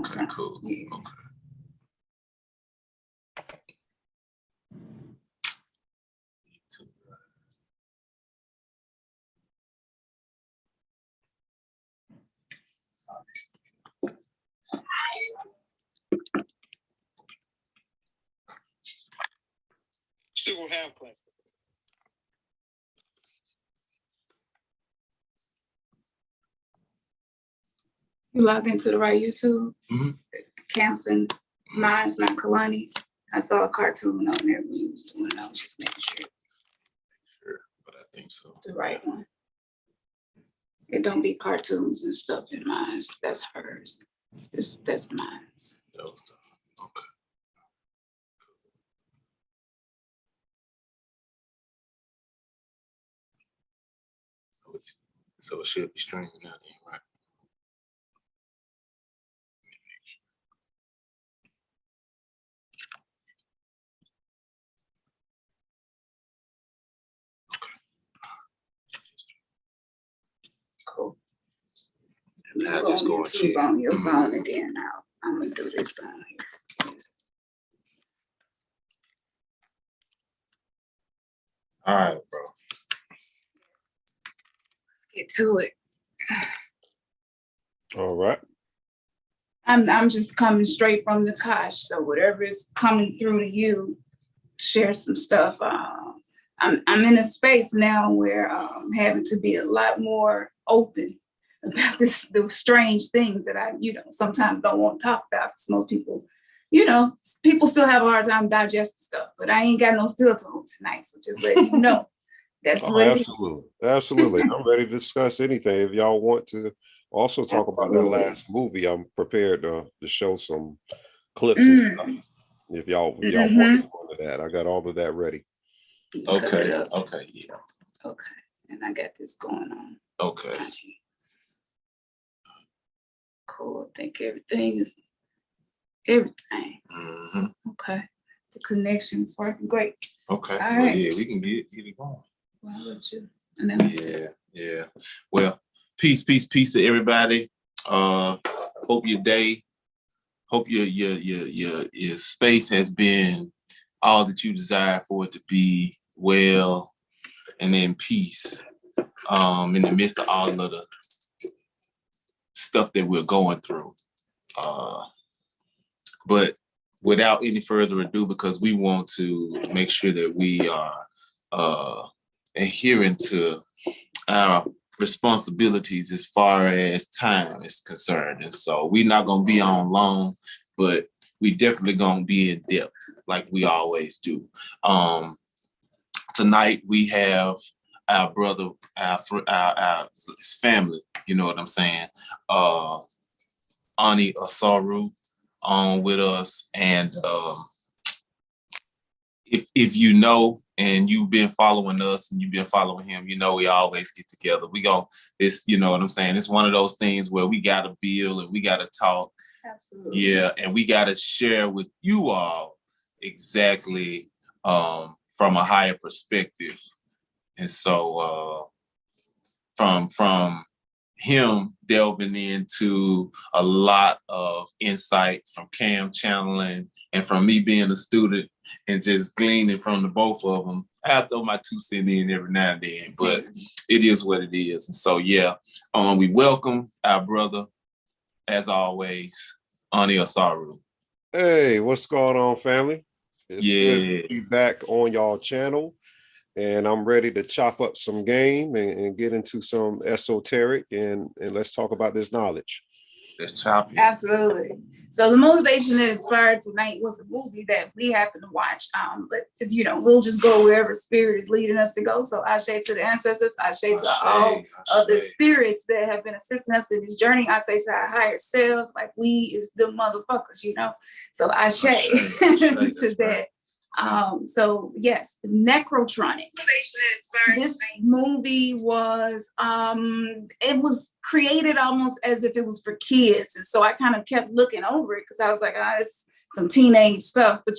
Okay, cool. Yeah. Okay. Still will have class. You logged into the right YouTube? Mm-hmm. Khamsin, mine's not Kalani's. I saw a cartoon on there when you was doing it. I was just making sure. Sure, but I think so. The right one. It don't be cartoons and stuff in mine. That's hers. That's mine. Okay. So it should be streaming now, then, right? Cool. And I Go just on go and YouTube check. on your phone again now. I'm gonna do this on here. All right, bro. Let's get to it. All right. I'm just coming straight from the Kosh, so whatever is coming through to you, share some stuff. I'm in a space now where I'm having to be a lot more open about those strange things that I, sometimes don't want to talk about, because most people, people still have a hard time digesting stuff, but I ain't got no filter on tonight, so just let you know. That's what it is. Absolutely. I'm ready to discuss anything. If y'all want to also talk about that last movie, I'm prepared to show some clips and stuff. If y'all want to go into that, I got all of that ready. Okay. Okay. Yeah. Okay. And I got this going on. Okay. Cool. I think everything is everything. Mm-hmm. Okay. The connection is working great. Okay. All Well, right. yeah, we can get it going. Well, I'll let you. And then Yeah. Well, peace to everybody. Hope your day, hope your space has been all that you desire for it to be, well and in peace. In the midst of all of the stuff that we're going through. But without any further ado, because we want to make sure that we are adhering to our responsibilities as far as time is concerned. And so we're not going to be on long, but we definitely going to be in depth like we always do. Tonight we have our brother, our his family, you know what I'm saying? Ani Osaru on with us. And if you know, and you've been following us and you've been following him, we always get together. It's, you know what I'm saying? It's one of those things where we got to build and we got to talk. absolutely. Yeah. And we got to share with you all exactly from a higher perspective. And so from him delving into a lot of insight from Cam channeling and from me being a student and just gleaning from the both of them. I throw my 2 cents in every now and then, but it is what it is. And so, yeah, we welcome our brother, as always, Ani Osaru. Hey, what's going on, family? It's good to be Yeah. back on y'all channel. And I'm ready to chop up some game and get into some esoteric and let's talk about this knowledge. Let's chop it. Absolutely. So the motivation that inspired tonight was a movie that we happen to watch. But we'll just go wherever spirit is leading us to go. So I say to the ancestors, I say to all of the spirits that have been assisting us in this journey. I say to our higher selves, like we is the motherfuckers, So I say to that. So yes, Necrotronic. This movie was it was created almost as if it was for kids, and so I kind of kept looking over it because I was like, it's some teenage stuff. But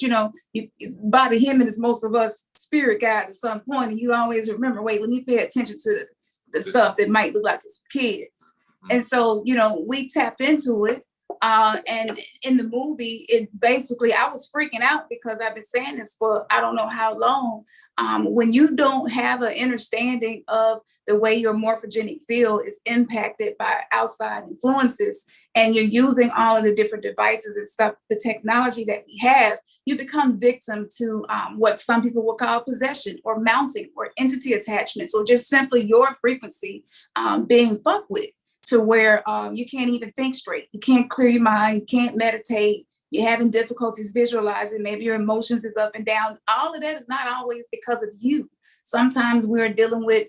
Bobby Hemming is most of us spirit guide at some point, and you always remember, wait, let me pay attention to the stuff that might look like it's for kids. And so we tapped into it. And in the movie, it basically, I was freaking out because I've been saying this for I don't know how long. When you don't have an understanding of the way your morphogenic field is impacted by outside influences, and you're using all of the different devices and stuff, the technology that we have, you become victim to what some people will call possession or mounting or entity attachments, or just simply your frequency being fucked with, to where you can't even think straight. You can't clear your mind, you can't meditate, you're having difficulties visualizing, maybe your emotions is up and down. All of that is not always because of you. Sometimes we're dealing with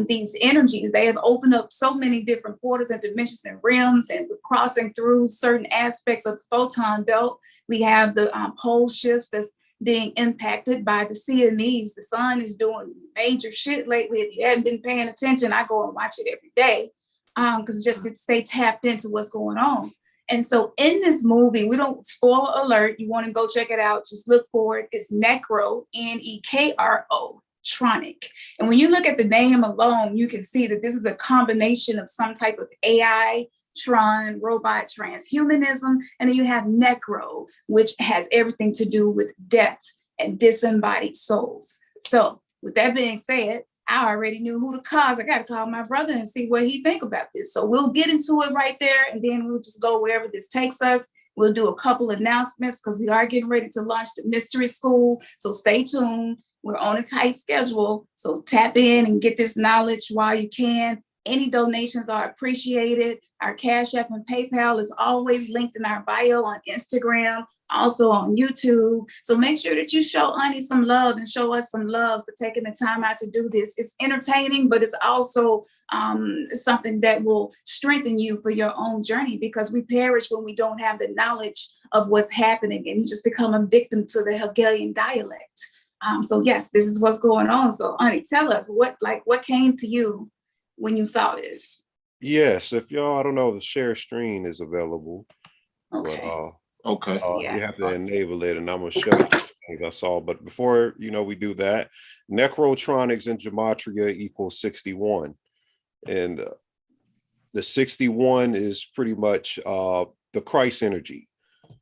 these energies. They have opened up so many different portals and dimensions and realms, and we're crossing through certain aspects of the photon belt. We have the pole shifts that's being impacted by the CMEs. The sun is doing major shit lately. If you haven't been paying attention, I go and watch it every day. Because just to stay tapped into what's going on. And so in this movie, we don't spoiler alert. You want to go check it out. Just look for it. It's Necro, Necro, Tronic. And when you look at the name alone, you can see that this is a combination of some type of AI, Tron, robot, transhumanism. And then you have Necro, which has everything to do with death and disembodied souls. So with that being said, I already knew who to call. I got to call my brother and see what he think about this. So we'll get into it right there, and then we'll just go wherever this takes us. We'll do a couple announcements because we are getting ready to launch the mystery school. So stay tuned. We're on a tight schedule. So tap in and get this knowledge while you can. Any donations are appreciated. Our Cash App and PayPal is always linked in our bio on Instagram, also on YouTube. So make sure that you show Ani some love and show us some love for taking the time out to do this. It's entertaining, but it's also something that will strengthen you for your own journey, because we perish when we don't have the knowledge of what's happening, and you just become a victim to the Hegelian dialect. So yes, this is what's going on. So Ani, tell us what came to you when you saw this. Yes, if y'all, I don't know, the share screen is available. Okay. But, Okay. Yeah. You have to enable it, and I'm gonna show you things I saw. But before we do that, Necrotronics in Gematria equals 61, and the 61 is pretty much the Christ energy.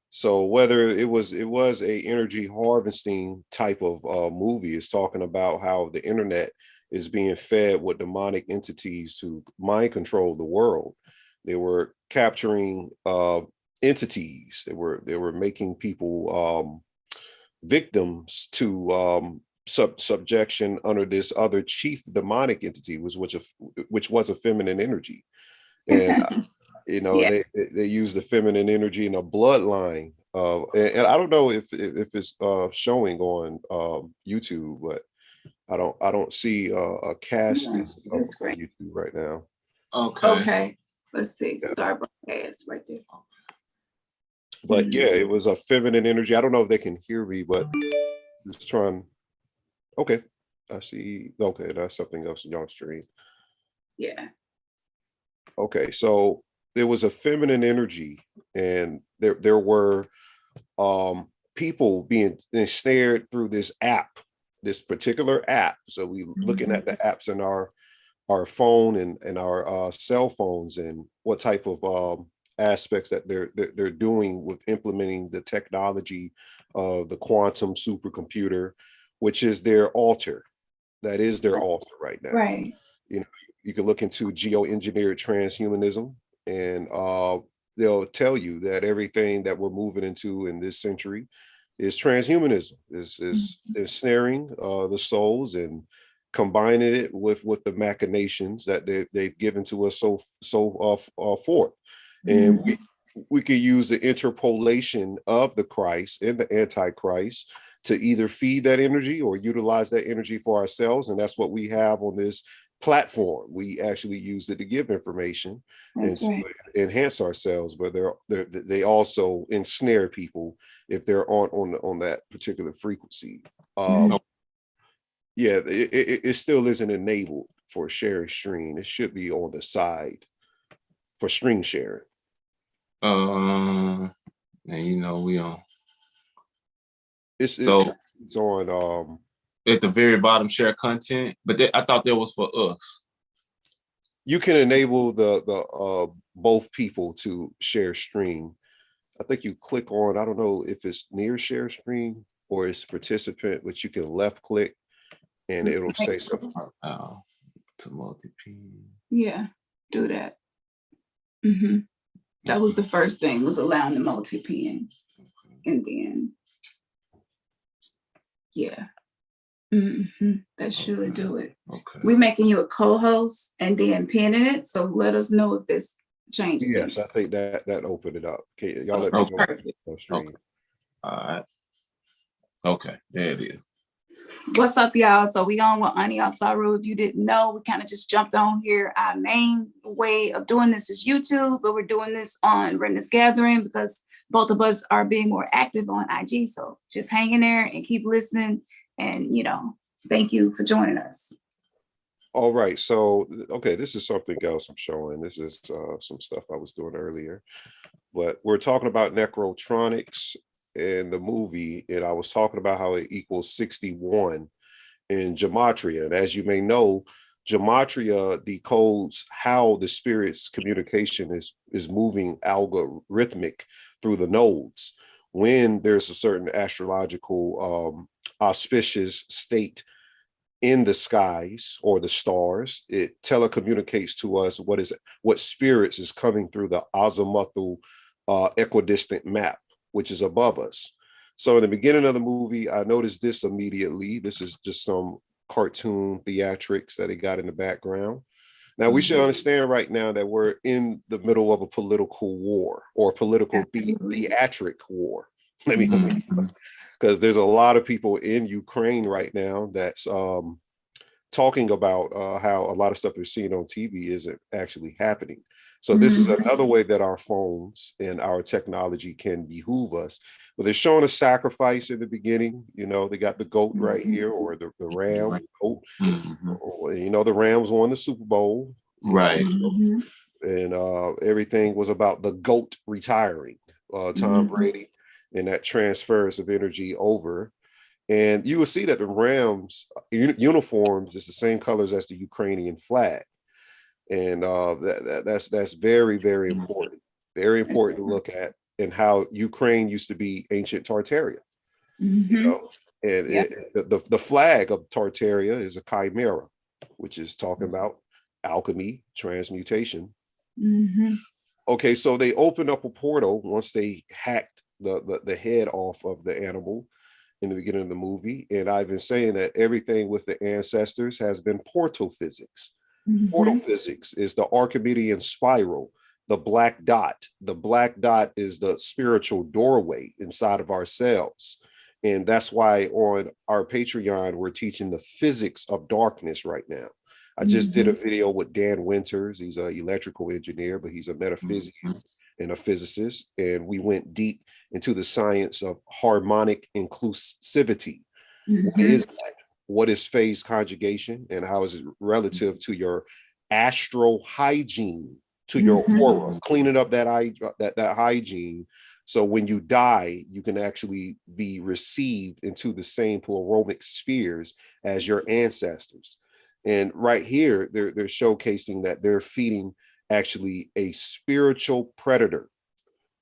So whether it was a energy harvesting type of movie, is talking about how the internet is being fed with demonic entities to mind control the world. They were capturing entities. They were making people victims to subjection under this other chief demonic entity, which was a feminine energy. And yeah. they use the feminine energy in a bloodline. And I don't know if it's showing on YouTube, but I don't see a casting of YouTube right now. Okay. Let's see. Yeah. Start broadcast right there. But yeah, it was a feminine energy. I don't know if they can hear me, but just trying. Okay, I see. Okay, that's something else in y'all stream. Yeah. Okay, so there was a feminine energy, and there were people being ensnared through this particular app. So we looking at the apps in our phone and our cell phones, and what type of aspects that they're doing with implementing the technology of the quantum supercomputer, which is their altar. That is their altar right now. Right. You can look into geoengineered transhumanism, and they'll tell you that everything that we're moving into in this century is transhumanism, is ensnaring the souls and combining it with the machinations that they've given to us so forth. And we could use the interpolation of the Christ and the Antichrist to either feed that energy or utilize that energy for ourselves. And that's what we have on this platform. We actually use it to give information and to enhance ourselves, but they also ensnare people if they're on that particular frequency. Yeah, it still isn't enabled for sharing stream. It should be on the side for screen sharing. And we on. It's on at the very bottom, share content, but I thought that was for us. You can enable the both people to share stream. I think you click on, I don't know if it's near share screen or it's participant, but you can left click and it'll say something. Oh, to multi-P. Yeah, do that. That was the first thing, was allowing the multi-Ping. And then, yeah. That should do it. Okay. We're making you a co-host and then pinning it. So let us know if this changes. Yes, I think that opened it up. Okay, y'all let me know. Perfect. Okay. All right. Okay, there it is. What's up, y'all? So we on with Ani Osaru. If you didn't know, we kind of just jumped on here. Our main way of doing this is YouTube, but we're doing this on Remnants Gathering because both of us are being more active on IG. So just hang in there and keep listening. And, thank you for joining us. All right, so, okay, this is something else I'm showing. This is some stuff I was doing earlier, but we're talking about Necrotronics in the movie, and I was talking about how it equals 61 in Gematria. And as you may know, Gematria decodes how the spirit's communication is moving algorithmic through the nodes. When there's a certain astrological auspicious state in the skies or the stars, it telecommunicates to us what spirits is coming through the azimuthal equidistant map, which is above us. So in the beginning of the movie, I noticed this immediately. This is just some cartoon theatrics that they got in the background. Now, we should understand right now that we're in the middle of a political war or political theatric war. Let me because there's a lot of people in Ukraine right now that's talking about how a lot of stuff they're seeing on TV isn't actually happening. So this is another way that our phones and our technology can behoove us. But they're showing a sacrifice in the beginning. They got the goat right here, or the ram goat. The Rams won the Super Bowl. Right. And everything was about the GOAT retiring, Tom Brady, and that transference of energy over. And you will see that the Rams uniforms is the same colors as the Ukrainian flag. And that's very, very important. Very important to look at, and how Ukraine used to be ancient Tartaria. And the flag of Tartaria is a chimera, which is talking about alchemy, transmutation. Okay, so they opened up a portal once they hacked the head off of the animal in the beginning of the movie. And I've been saying that everything with the ancestors has been portal physics. Portal physics is the Archimedean spiral, the black dot. The black dot is the spiritual doorway inside of ourselves. And that's why on our Patreon, we're teaching the physics of darkness right now. I just did a video with Dan Winters. He's an electrical engineer, but he's a metaphysician and a physicist. And we went deep into the science of harmonic inclusivity. What is that? What is phase conjugation, and how is it relative to your astral hygiene, to your aura, cleaning up that hygiene. So when you die, you can actually be received into the same pluralic spheres as your ancestors. And right here, they're showcasing that they're feeding actually a spiritual predator.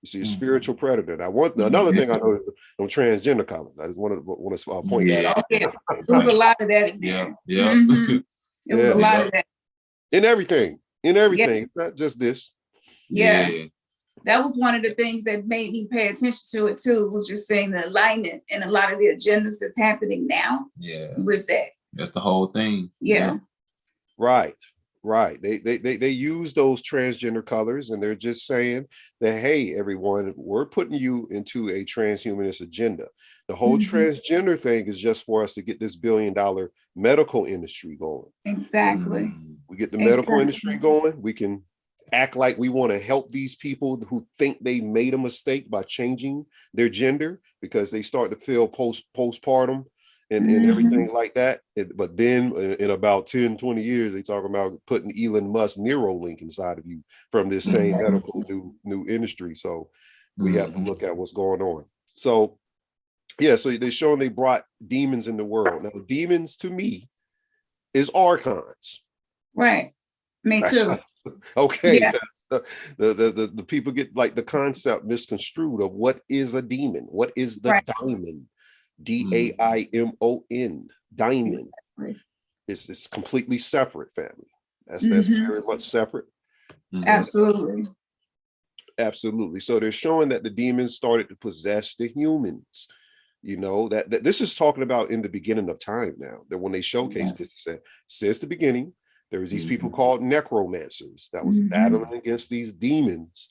You see, a spiritual predator. Now, another thing I noticed on transgender colors. I just want to point that out. There was a lot of that in there. It was a lot of that. In everything. It's not just this. That was one of the things that made me pay attention to it too, was just saying the alignment and a lot of the agendas that's happening now with that. That's the whole thing. Right. They use those transgender colors, and they're just saying that, hey, everyone, we're putting you into a transhumanist agenda. The whole transgender thing is just for us to get this $1 billion medical industry going. Exactly. We get the medical industry going. We can act like we want to help these people who think they made a mistake by changing their gender, because they start to feel postpartum and everything like that. But then in about 10, 20 years, they talk about putting Elon Musk Neuralink inside of you from this same medical new industry. So we have to look at what's going on. So so they're showing they brought demons in the world. Now, demons to me is archons. Right. Me too. Okay, Yeah. the people get like the concept misconstrued of what is a demon, what is the Right. diamond, DAIMON, diamond. Right. It's completely separate, family. That's Mhm. very much separate. Absolutely. Absolutely. So they're showing that the demons started to possess the humans. You know, that this is talking about in the beginning of time now, that when they showcased this, said, since the beginning, there was these people called necromancers that was battling against these demons.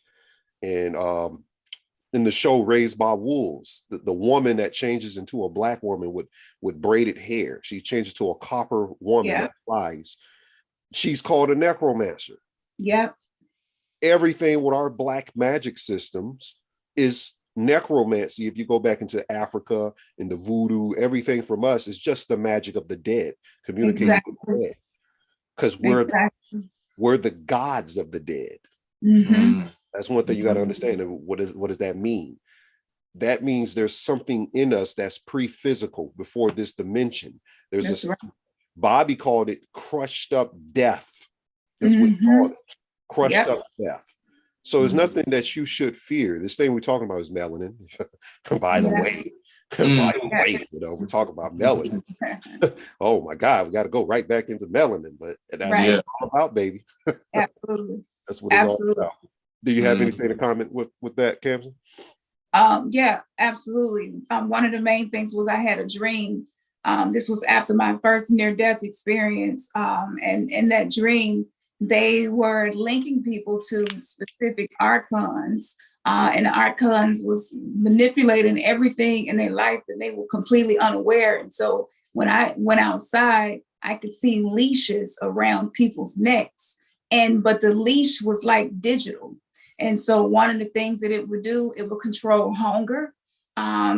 And in the show Raised by Wolves, the woman that changes into a black woman with braided hair, she changes to a copper woman that flies. She's called a necromancer. Yep. Everything with our black magic systems is necromancy. If you go back into Africa and the voodoo, everything from us is just the magic of the dead, communicating with the dead, because we're the gods of the dead. That's one thing you got to understand. And what does that mean? That means there's something in us that's pre-physical before this dimension. There's Bobby called it crushed up death. That's what he called it. Crushed up death. So there's nothing that you should fear. This thing we're talking about is melanin. By the way, you know, we're talking about melanin. Oh my God, we got to go right back into melanin, but that's what it's all about, baby. Absolutely. That's what it's all about. Do you have anything to comment with that, Khamsin? Yeah, absolutely. One of the main things was I had a dream. This was after my first near-death experience. And in that dream, they were linking people to specific archons. And the archons was manipulating everything in their life and they were completely unaware. And so when I went outside, I could see leashes around people's necks. But the leash was like digital. And so one of the things that it would do, it would control hunger.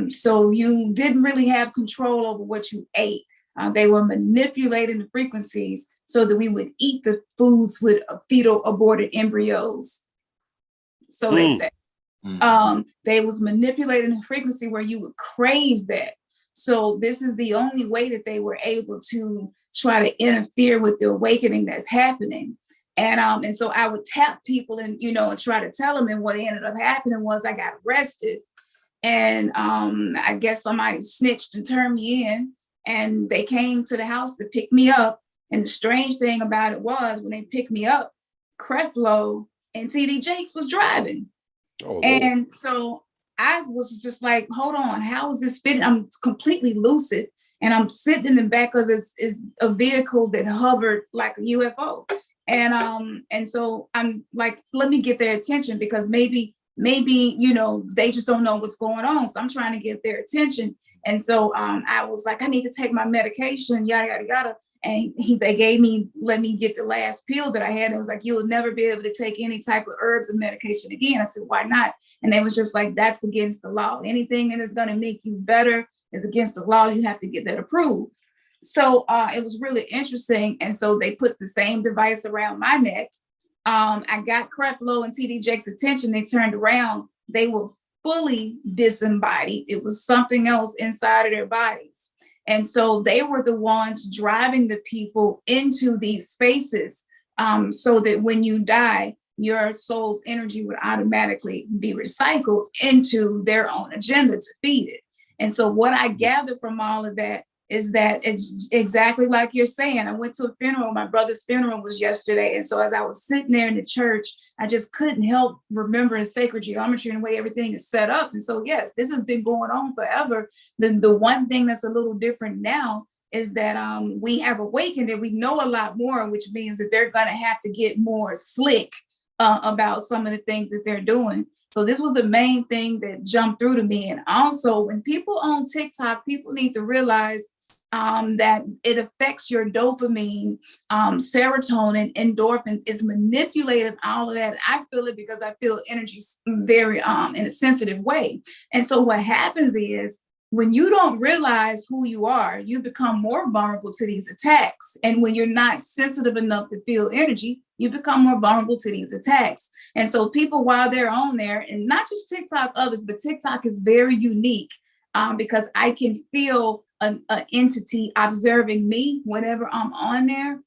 So you didn't really have control over what you ate. They were manipulating the frequencies so that we would eat the foods with fetal aborted embryos. So they said, they was manipulating the frequency where you would crave that. So this is the only way that they were able to try to interfere with the awakening that's happening. And so I would tap people and, you know, and try to tell them. And what ended up happening was I got arrested. And I guess somebody snitched and turned me in. And they came to the house to pick me up. And the strange thing about it was when they picked me up, Creflo and TD Jakes was driving. Oh, and so I was just like, hold on, how is this fitting? I'm completely lucid. And I'm sitting in the back of this is a vehicle that hovered like a UFO. And so I'm like, let me get their attention because maybe, you know, they just don't know what's going on. So I'm trying to get their attention. And so I was like, I need to take my medication, yada, yada, yada. And they let me get the last pill that I had. It was like, you will never be able to take any type of herbs or medication again. I said, why not? And they was just like, that's against the law. Anything that is going to make you better is against the law. You have to get that approved. So it was really interesting. And so they put the same device around my neck. I got Creflo and TD Jake's attention. They turned around. They were fully disembodied. It was something else inside of their bodies. And so they were the ones driving the people into these spaces so that when you die, your soul's energy would automatically be recycled into their own agenda to feed it. And so what I gathered from all of that is that it's exactly like you're saying. I went to a funeral. My brother's funeral was yesterday. And so as I was sitting there in the church, I just couldn't help remembering sacred geometry and the way everything is set up. And so, yes, this has been going on forever. The one thing that's a little different now is that we have awakened and we know a lot more, which means that they're going to have to get more slick about some of the things that they're doing. So this was the main thing that jumped through to me. And also when people on TikTok, people need to realize that it affects your dopamine, serotonin, endorphins. It's manipulated all of that. I feel it because I feel energy very in a sensitive way. And so what happens is when you don't realize who you are, you become more vulnerable to these attacks. And when you're not sensitive enough to feel energy, you become more vulnerable to these attacks. And so people, while they're on there, and not just TikTok, others, but TikTok is very unique because I can feel an entity observing me whenever I'm on there.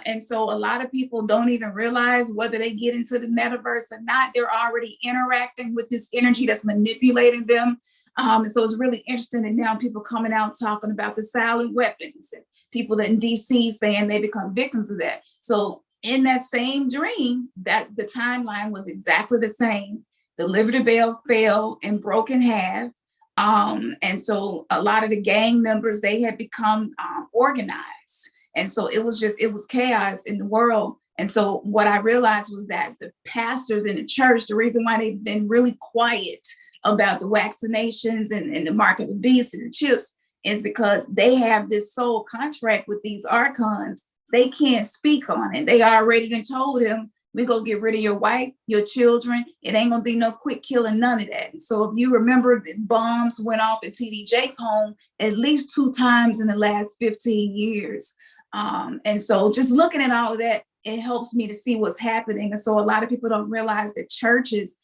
And so a lot of people don't even realize whether they get into the metaverse or not, they're already interacting with this energy that's manipulating them. And so it's really interesting that now people coming out talking about the silent weapons and people in DC saying they become victims of that. So in that same dream, that the timeline was exactly the same. The Liberty Bell fell and broke in half. And so a lot of the gang members, they had become organized. And so it was chaos in the world. And so what I realized was that the pastors in the church, the reason why they've been really quiet about the vaccinations and the mark of the beast and the chips is because they have this soul contract with these archons. They can't speak on it. They already done told him, we're going to get rid of your wife, your children. It ain't going to be no quick killing, none of that. And so if you remember, the bombs went off at TD Jakes' home at least 2 times in the last 15 years. And so just looking at all of that, it helps me to see what's happening. And so a lot of people don't realize that churches,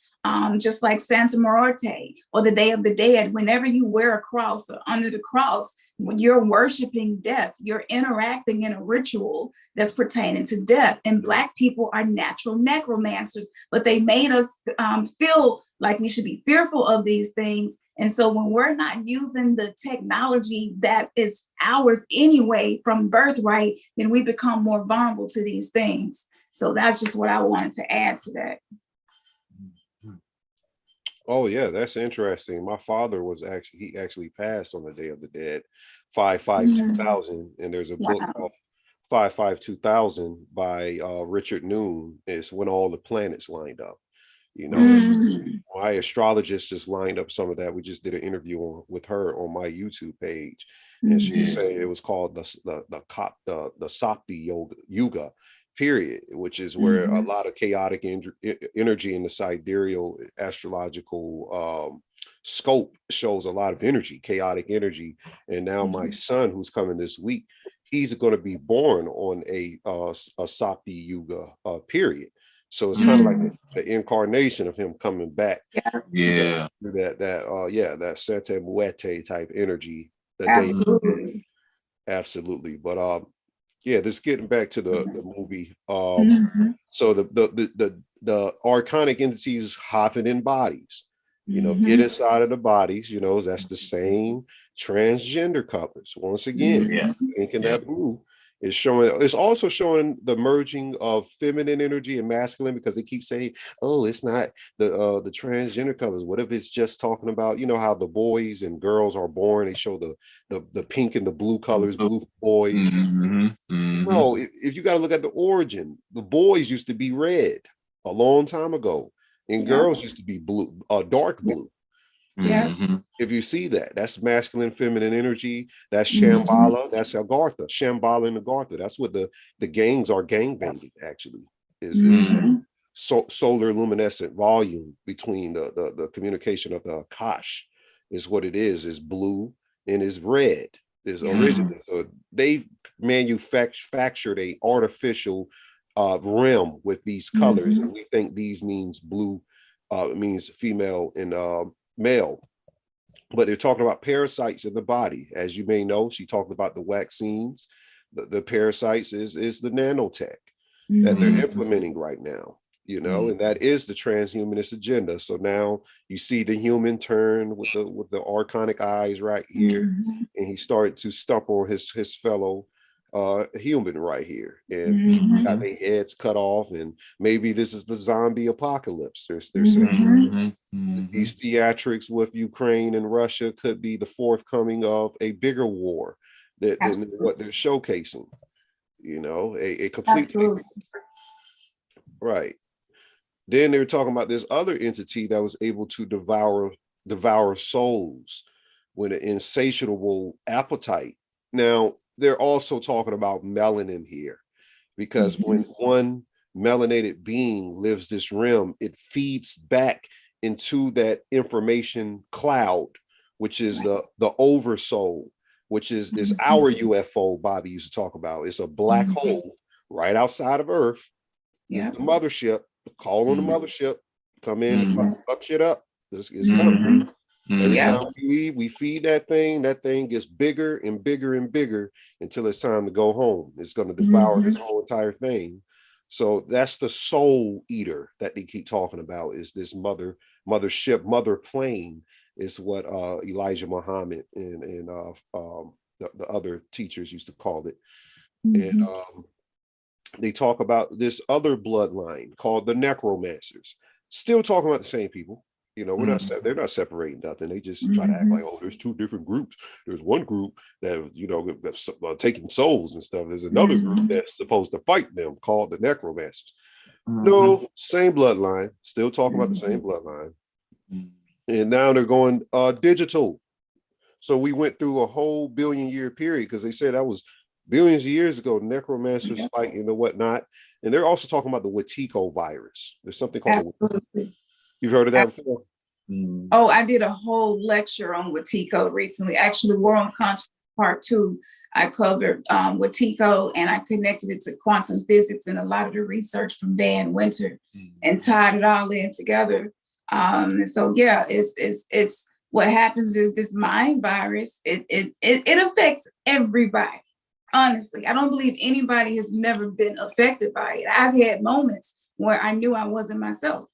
just like Santa Muerte or the Day of the Dead, whenever you wear a cross or under the cross, when you're worshiping death, you're interacting in a ritual that's pertaining to death. And Black people are natural necromancers, but they made us feel like we should be fearful of these things. And so when we're not using the technology that is ours anyway from birthright, then we become more vulnerable to these things. So that's just what I wanted to add to that. Oh yeah, that's interesting. My father was actually passed on the Day of the Dead, 5/5/2000, and there's a book of 5/5/2000 by Richard Noon. It's when all the planets lined up. You know, my astrologist just lined up some of that. We just did an interview with her on my YouTube page, and she was saying it was called the Sapti Yuga period, which is where a lot of chaotic energy in the sidereal astrological scope shows a lot of energy, chaotic energy. And now my son, who's coming this week, he's going to be born on a Sapti Yuga period. So it's kind of like the incarnation of him coming back. Yeah. That Santa Muerte type energy. Absolutely. Absolutely. But yeah, just getting back to the movie. So the archonic entities hopping in bodies, you know, get inside of the bodies, you know, that's the same transgender colors. Once again, thinking that blue is showing, it's also showing the merging of feminine energy and masculine, because they keep saying, oh, it's not the transgender colors. What if it's just talking about, you know, how the boys and girls are born, they show the pink and the blue colors, blue for boys. No, if you got to look at the origin, the boys used to be red a long time ago, and girls used to be blue, dark blue. If you see that, that's masculine, feminine energy. That's Shambhala. That's Agartha. Shambhala and Agartha. That's what the gangs are gang banging. Actually, is solar luminescent volume between the communication of the Akash is what it is blue and is red. Is original. So they manufactured a artificial rim with these colors, and we think these means blue, means female and male. But they're talking about parasites in the body. As you may know, she talked about the vaccines. The parasites is the nanotech that they're implementing right now, you know, and that is the transhumanist agenda. So now you see the human turn with the archonic eyes right here, and he started to stump on his fellow human right here, and got their heads cut off, and maybe this is the zombie apocalypse. They're saying these theatrics with Ukraine and Russia could be the forthcoming of a bigger war than what they're showcasing. You know, a complete right. Then they were talking about this other entity that was able to devour souls with an insatiable appetite. Now, they're also talking about melanin here, because when one melanated being lives this realm, it feeds back into that information cloud, which is the oversoul, which is our UFO Bobby used to talk about. It's a black hole right outside of Earth. It's the mothership. Call on the mothership. Come in and fuck shit up. It's coming. Every Yeah. time we feed that thing gets bigger and bigger and bigger until it's time to go home. It's going to devour this whole entire thing. So that's the soul eater that they keep talking about, is this mothership, mother plane, is what Elijah Muhammad and the other teachers used to call it. And they talk about this other bloodline called the necromancers. Still talking about the same people. You know, they're not separating nothing. They just try to act like, oh, there's two different groups. There's one group that, you know, that's taking souls and stuff. There's another group that's supposed to fight them called the necromancers. No, same bloodline. Still talking about the same bloodline. And now they're going digital. So we went through a whole billion-year period, because they said that was billions of years ago, necromancers fighting and whatnot. And they're also talking about the Wetiko virus. There's something called You've heard of that before? Oh, I did a whole lecture on Wetiko recently. Actually, War on Consciousness Part 2. I covered Wetiko, and I connected it to quantum physics and a lot of the research from Dan Winter, and tied it all in together. And so, yeah, it's what happens is this mind virus. It affects everybody. Honestly, I don't believe anybody has never been affected by it. I've had moments where I knew I wasn't myself.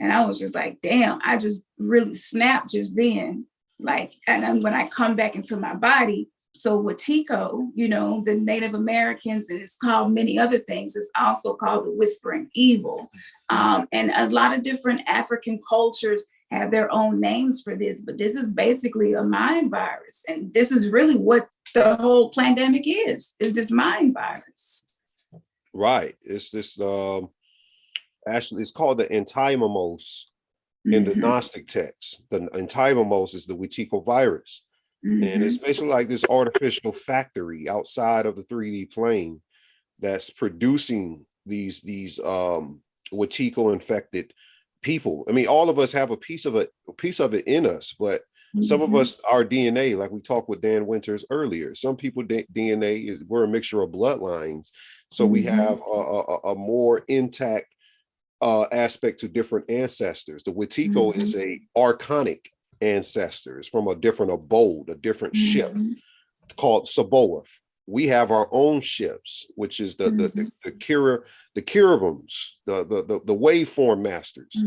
And I was just like, damn, I just really snapped just then. Like, and then when I come back into my body, so Wetiko, you know, the Native Americans, and it's called many other things. It's also called the whispering evil. And a lot of different African cultures have their own names for this, but this is basically a mind virus. And this is really what the whole pandemic is this mind virus. Right. It's this, actually, it's called the entomomos in the Gnostic text. The entomomos is the Wetiko virus. And it's basically like this artificial factory outside of the 3D plane that's producing these Wetiko infected people. I mean, all of us have a piece of it in us, but some of us, our DNA, like we talked with Dan Winters earlier, some people DNA we're a mixture of bloodlines. So we have a more intact aspect to different ancestors. The Wetiko is a archonic ancestors from a different abode, a different ship called Saboeth. We have our own ships, which is the cherubims, the waveform masters.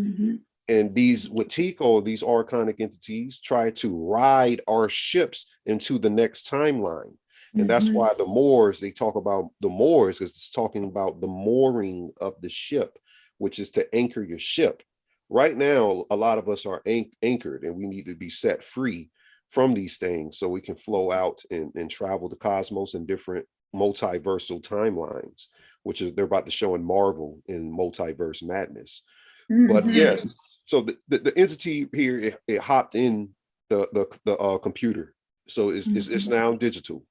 And these Wetiko, these archonic entities, try to ride our ships into the next timeline. And that's why the Moors, they talk about the Moors, because it's talking about the mooring of the ship, which is to anchor your ship. Right now, a lot of us are anchored, and we need to be set free from these things so we can flow out and travel the cosmos in different multiversal timelines, which is they're about to show in Marvel in Multiverse Madness. But yes, so the entity here, it hopped in the computer. So it's now digital.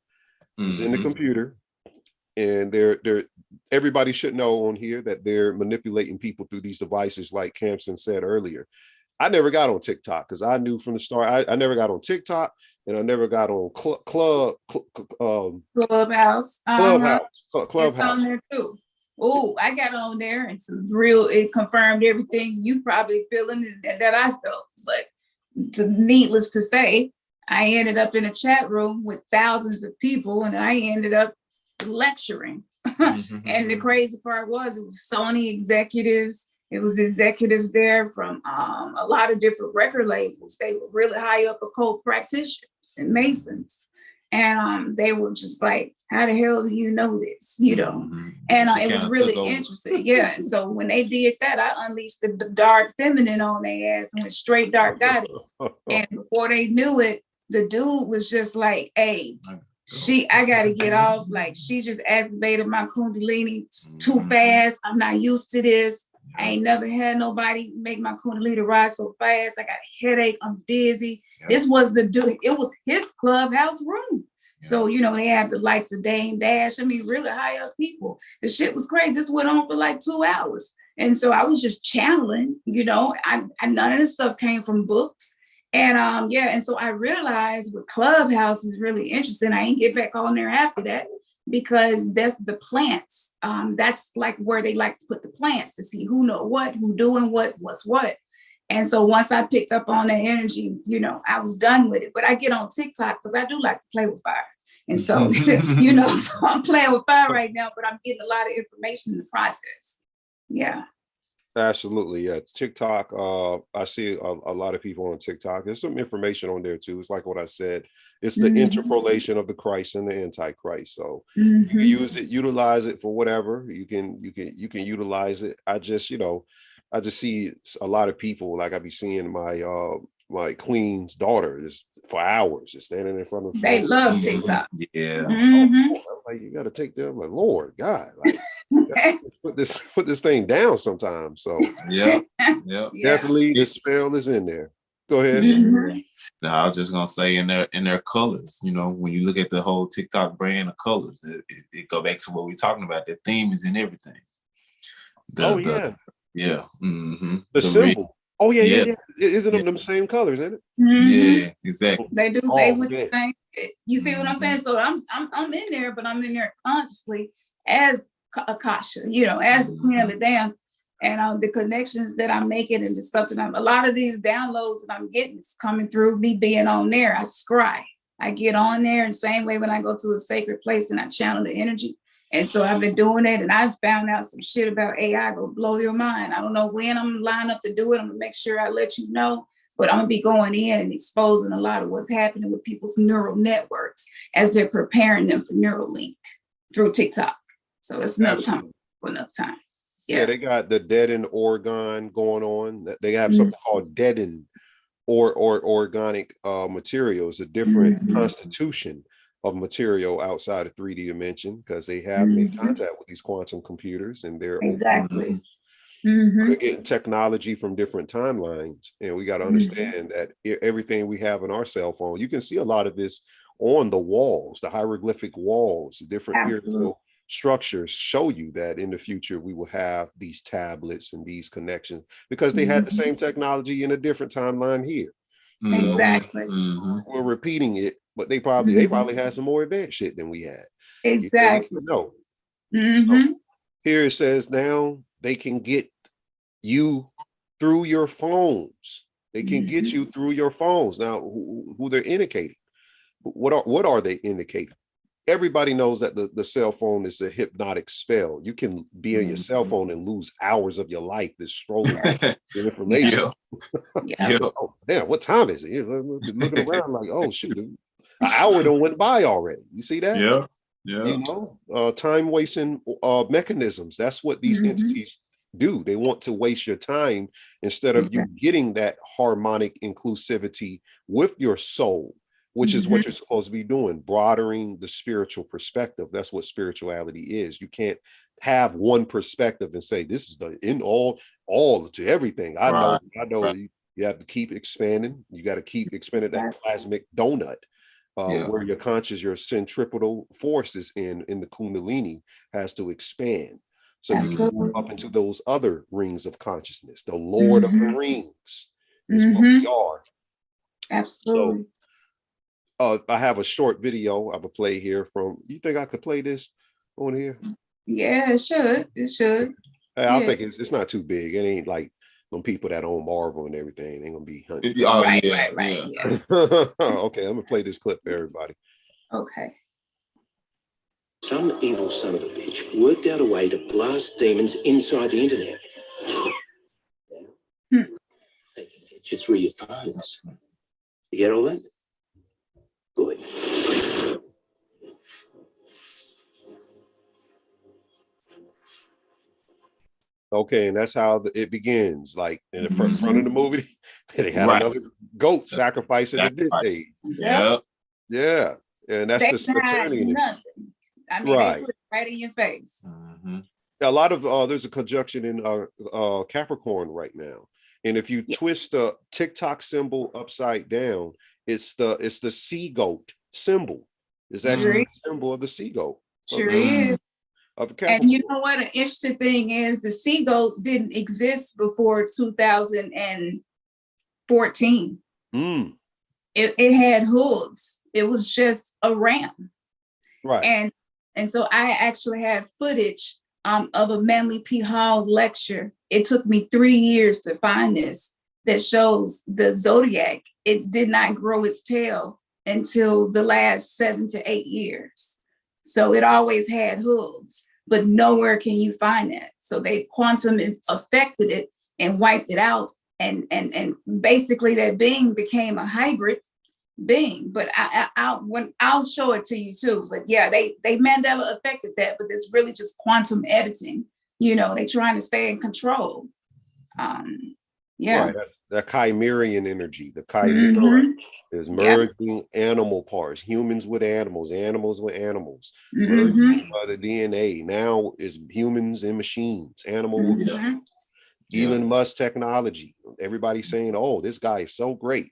It's in the computer. And everybody should know on here that they're manipulating people through these devices, like Khamsin said earlier. I never got on TikTok because I knew from the start. I never got on TikTok, and I never got on Clubhouse. Clubhouse. Clubhouse. It's on there too. Oh, I got on there, and it confirmed everything you probably feeling that I felt. But needless to say, I ended up in a chat room with thousands of people, and I ended up lecturing. And the crazy part was, it was Sony executives. It was executives there from a lot of different record labels. They were really high up occult practitioners and Masons. And they were just like, how the hell do you know this? You know? And it was really interesting. Yeah. And so when they did that, I unleashed the dark feminine on their ass and went straight dark goddess. And before they knew it, the dude was just like, hey, I gotta get off. Like, she just activated my Kundalini too fast. I'm not used to this. I ain't never had nobody make my Kundalini rise so fast. I got a headache. I'm dizzy. This was the dude. It was his clubhouse room. So, you know, they have the likes of Dame Dash. I mean, really high up people. The shit was crazy. This went on for like 2 hours. And so I was just channeling, you know, I none of this stuff came from books. And and so I realized with Clubhouse is really interesting. I ain't get back on there after that, because that's the plants. That's like where they like to put the plants to see who know what, who doing what, what's what. And so once I picked up on that energy, you know, I was done with it. But I get on TikTok because I do like to play with fire. And so, you know, so I'm playing with fire right now, but I'm getting a lot of information in the process. Yeah. Absolutely. Yeah. TikTok. I see a lot of people on TikTok. There's some information on there too. It's like what I said. It's the interpolation of the Christ and the Antichrist. So you can use it, utilize it for whatever. You can utilize it. I just see a lot of people, like I be seeing my queen's daughter just for hours, just standing in front of the They phone. love TikTok. Yeah. I'm like, you got to take them. Like, Lord God, like, put this thing down sometime. So Yeah. definitely the spell is in there. Go ahead. No, I was just gonna say in their colors. You know, when you look at the whole TikTok brand of colors, it go back to what we're talking about. The theme is in everything. The symbol. Oh yeah. Isn't them the same colors, isn't it? Yeah, exactly. They do. They would think. You see what I'm saying? So I'm in there, but I'm in there consciously as Akasha, you know, as the queen of the damn, and the connections that I'm making and the stuff that a lot of these downloads that I'm getting is coming through me being on there. I scry. I get on there, and same way when I go to a sacred place and I channel the energy. And so I've been doing it, and I've found out some shit about AI will blow your mind. I don't know when I'm lined up to do it. I'm gonna make sure I let you know, but I'm gonna be going in and exposing a lot of what's happening with people's neural networks as they're preparing them for Neuralink through TikTok. So it's another time for another time. Yeah, they got the deadened organ going on. They have something called deadened or organic materials, a different constitution of material outside of 3D dimension, because they have made contact with these quantum computers, and they're they're getting technology from different timelines. And we got to understand that everything we have in our cell phone, you can see a lot of this on the walls, the hieroglyphic walls, the different pyramidal structures show you that in the future we will have these tablets and these connections, because they had the same technology in a different timeline here. Exactly. We're repeating it, but they probably had some more advanced shit than we had. Exactly. No. So here it says now they can get you through your phones. They can get you through your phones. Now, who they're indicating? What are they indicating? Everybody knows that the cell phone is a hypnotic spell. You can be on your cell phone and lose hours of your life just scrolling information. Oh, damn, what time is it? You're looking around like, oh shoot, an hour done went by already. You see that? Yeah. You know, time wasting mechanisms. That's what these entities do. They want to waste your time instead of you getting that harmonic inclusivity with your soul, which is what you're supposed to be doing, broadening the spiritual perspective. That's what spirituality is. You can't have one perspective and say, this is the in all to everything. I know. You have to keep expanding. You got to keep expanding that plasmic donut where your conscious, your centripetal forces in the Kundalini has to expand. So you can move up into those other rings of consciousness. The Lord of the Rings is what we are. Absolutely. So, I have a short video I will play here from. You think I could play this on here? Yeah, it should. It should. I think it's not too big. It ain't like them people that own Marvel and everything. They ain't gonna be hunting. Right. Okay, I'm gonna play this clip for everybody. Okay. Some evil son of a bitch worked out a way to blast demons inside the internet. Now, they can get you through your phones. You get all that? Good. Okay, and that's how it begins. Like in the front of the movie, they had another goat sacrificing at this age. Yeah, and that's the Saturnian. I mean, they put it right in your face. A lot of there's a conjunction in Capricorn right now, and if you twist the TikTok symbol upside down, it's the sea goat symbol. It's actually the symbol of the sea goat. Sure is. And you know what? An interesting thing is the sea goat didn't exist before 2014. It had hooves. It was just a ram. Right. And so I actually have footage of a Manly P. Hall lecture. It took me 3 years to find this. that shows the zodiac, it did not grow its tail until the last 7 to 8 years. So it always had hooves, but nowhere can you find that. So they quantum affected it and wiped it out. And basically that being became a hybrid being. But I'll show it to you too. But yeah, they Mandela affected that, but it's really just quantum editing. You know, they trying to stay in control. Yeah. Right, that chimerian energy, the chimera is merging animal parts, humans with animals, animals with animals, merging the DNA. Now is humans and machines, animal with Elon Musk technology. Everybody's saying, "Oh, this guy is so great."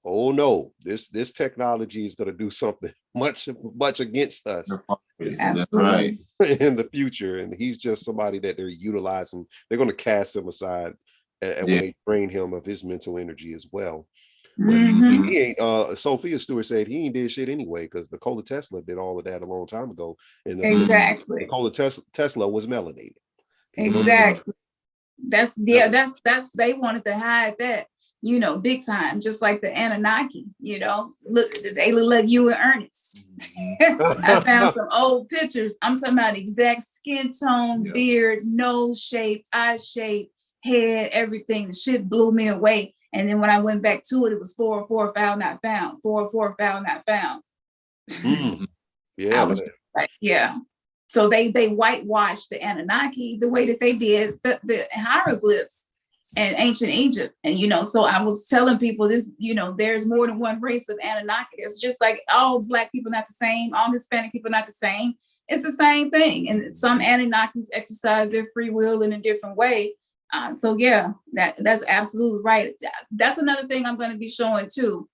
Oh no, this technology is going to do something much against us. That's right. In the future, and he's just somebody that they're utilizing. They're going to cast him aside and when they drain him of his mental energy as well. But he ain't. Sophia Stewart said he ain't did shit anyway because Nikola Tesla did all of that a long time ago, and Nikola Tesla was melanated. Exactly. That's they wanted to hide that, you know, big time, just like the Anunnaki. You know, look, they look like you and Ernest. I found some old pictures. I'm talking about exact skin tone, beard, nose shape, eye shape, head, everything. The shit blew me away. And then when I went back to it, it was 404 found not found. 404 found not found. Yeah. Like, yeah. So they whitewashed the Anunnaki the way that they did the hieroglyphs in ancient Egypt. And, you know, so I was telling people this, you know, there's more than one race of Anunnaki. It's just like all Black people not the same, all Hispanic people not the same. It's the same thing. And some Anunnakis exercise their free will in a different way. So yeah, that's absolutely right. That's another thing I'm going to be showing too.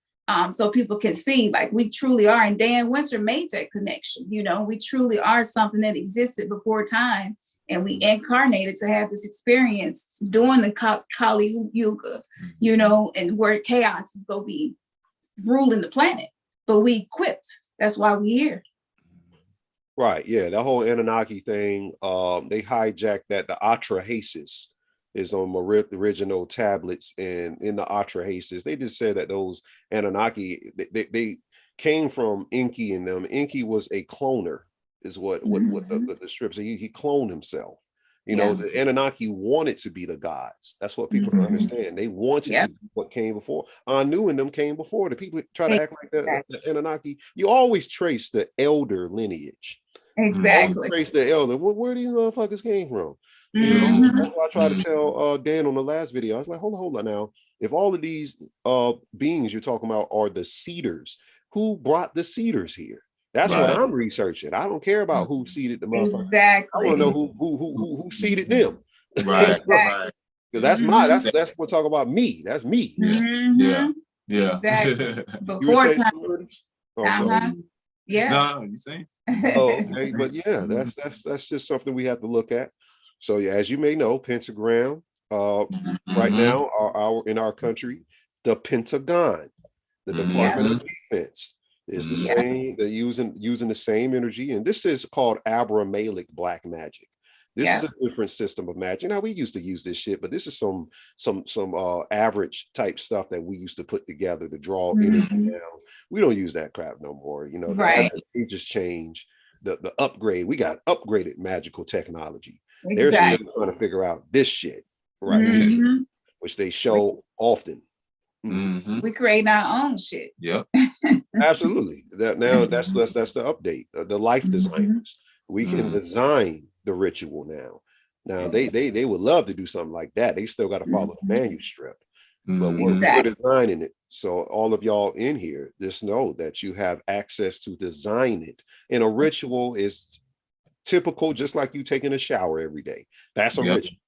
So people can see, like, we truly are, and Dan Winter made that connection. You know, we truly are something that existed before time, and we incarnated to have this experience during the Kali Yuga, you know, and where chaos is going to be ruling the planet. But we equipped. That's why we're here. Right. Yeah. The whole Anunnaki thing. They hijacked that. The Atrahasis is on the original tablets, and in the Atrahasis, they just said that those Anunnaki, they came from Enki, and them. Enki was a cloner, is what the strip said. He cloned himself. You know, the Anunnaki wanted to be the gods. That's what people don't understand. They wanted to be what came before. Anu and them came before. The people try to act like the Anunnaki. You always trace the elder lineage. Exactly. Trace the elder. Where these motherfuckers came from? You know, that's what I tried to tell Dan on the last video. I was like, hold on now. If all of these beings you're talking about are the seeders, who brought the seeders here? That's what I'm researching. I don't care about who seeded the motherfucker. Exactly. I want to know who seeded them. Right. Right. That's that's what talk about me. That's me. Yeah. Exactly. Before time. Yeah. No, you saying? Oh, okay. But yeah, that's just something we have to look at. So yeah, as you may know, pentagram right now are in our country, the Pentagon, the Department of Defense is the same. They're using the same energy, and this is called Abrahamic black magic. This is a different system of magic. Now we used to use this shit, but this is some average type stuff that we used to put together to draw energy down. We don't use that crap no more. You know, as the ages change, the upgrade. We got upgraded magical technology. They're still trying to figure out this shit, right? Which they show often. We create our own shit. Yep. Absolutely. That's the update. The life designers. We can design the ritual now. Now they would love to do something like that. They still got to follow the manuscript, but we're designing it. So all of y'all in here, just know that you have access to design it. And a ritual is typical, just like you taking a shower every day. That's a ritual.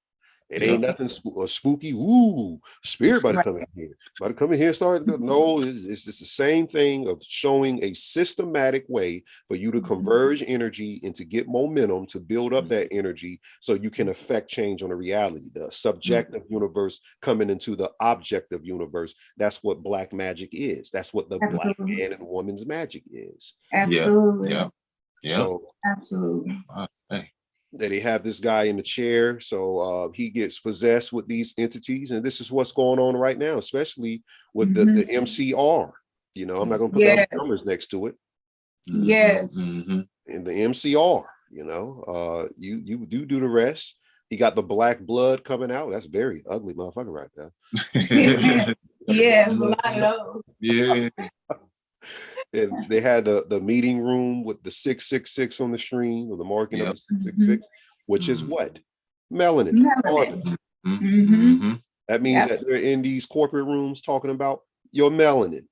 It ain't nothing spooky. Ooh, spirit about to come in here. About to come in here and start. No, it's just the same thing of showing a systematic way for you to converge energy and to get momentum to build up that energy so you can affect change on the reality. The subjective universe coming into the objective universe. That's what black magic is. That's what the black man and woman's magic is. Absolutely. Yeah. So absolutely. Hey. that they have this guy in the chair, so he gets possessed with these entities, and this is what's going on right now, especially with the MCR. You know, I'm not going to put the other numbers next to it. Yes. And the MCR, you know, you do the rest. He got the black blood coming out. That's very ugly motherfucker right there. Yeah, there's a lot of those. Yeah. And they had the meeting room with the 666 on the screen, or the marking of the 666, which is what? Melanin. That means that they're in these corporate rooms talking about your melanin.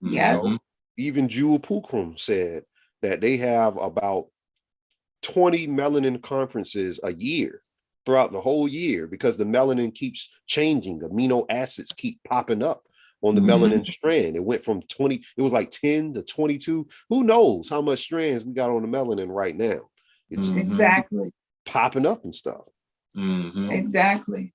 Yeah. You know? Even Jewel Pookrum said that they have about 20 melanin conferences a year throughout the whole year, because the melanin keeps changing. Amino acids keep popping up on the melanin strand. It went from 20, it was like 10 to 22. Who knows how much strands we got on the melanin right now? It's exactly popping up and stuff. Exactly.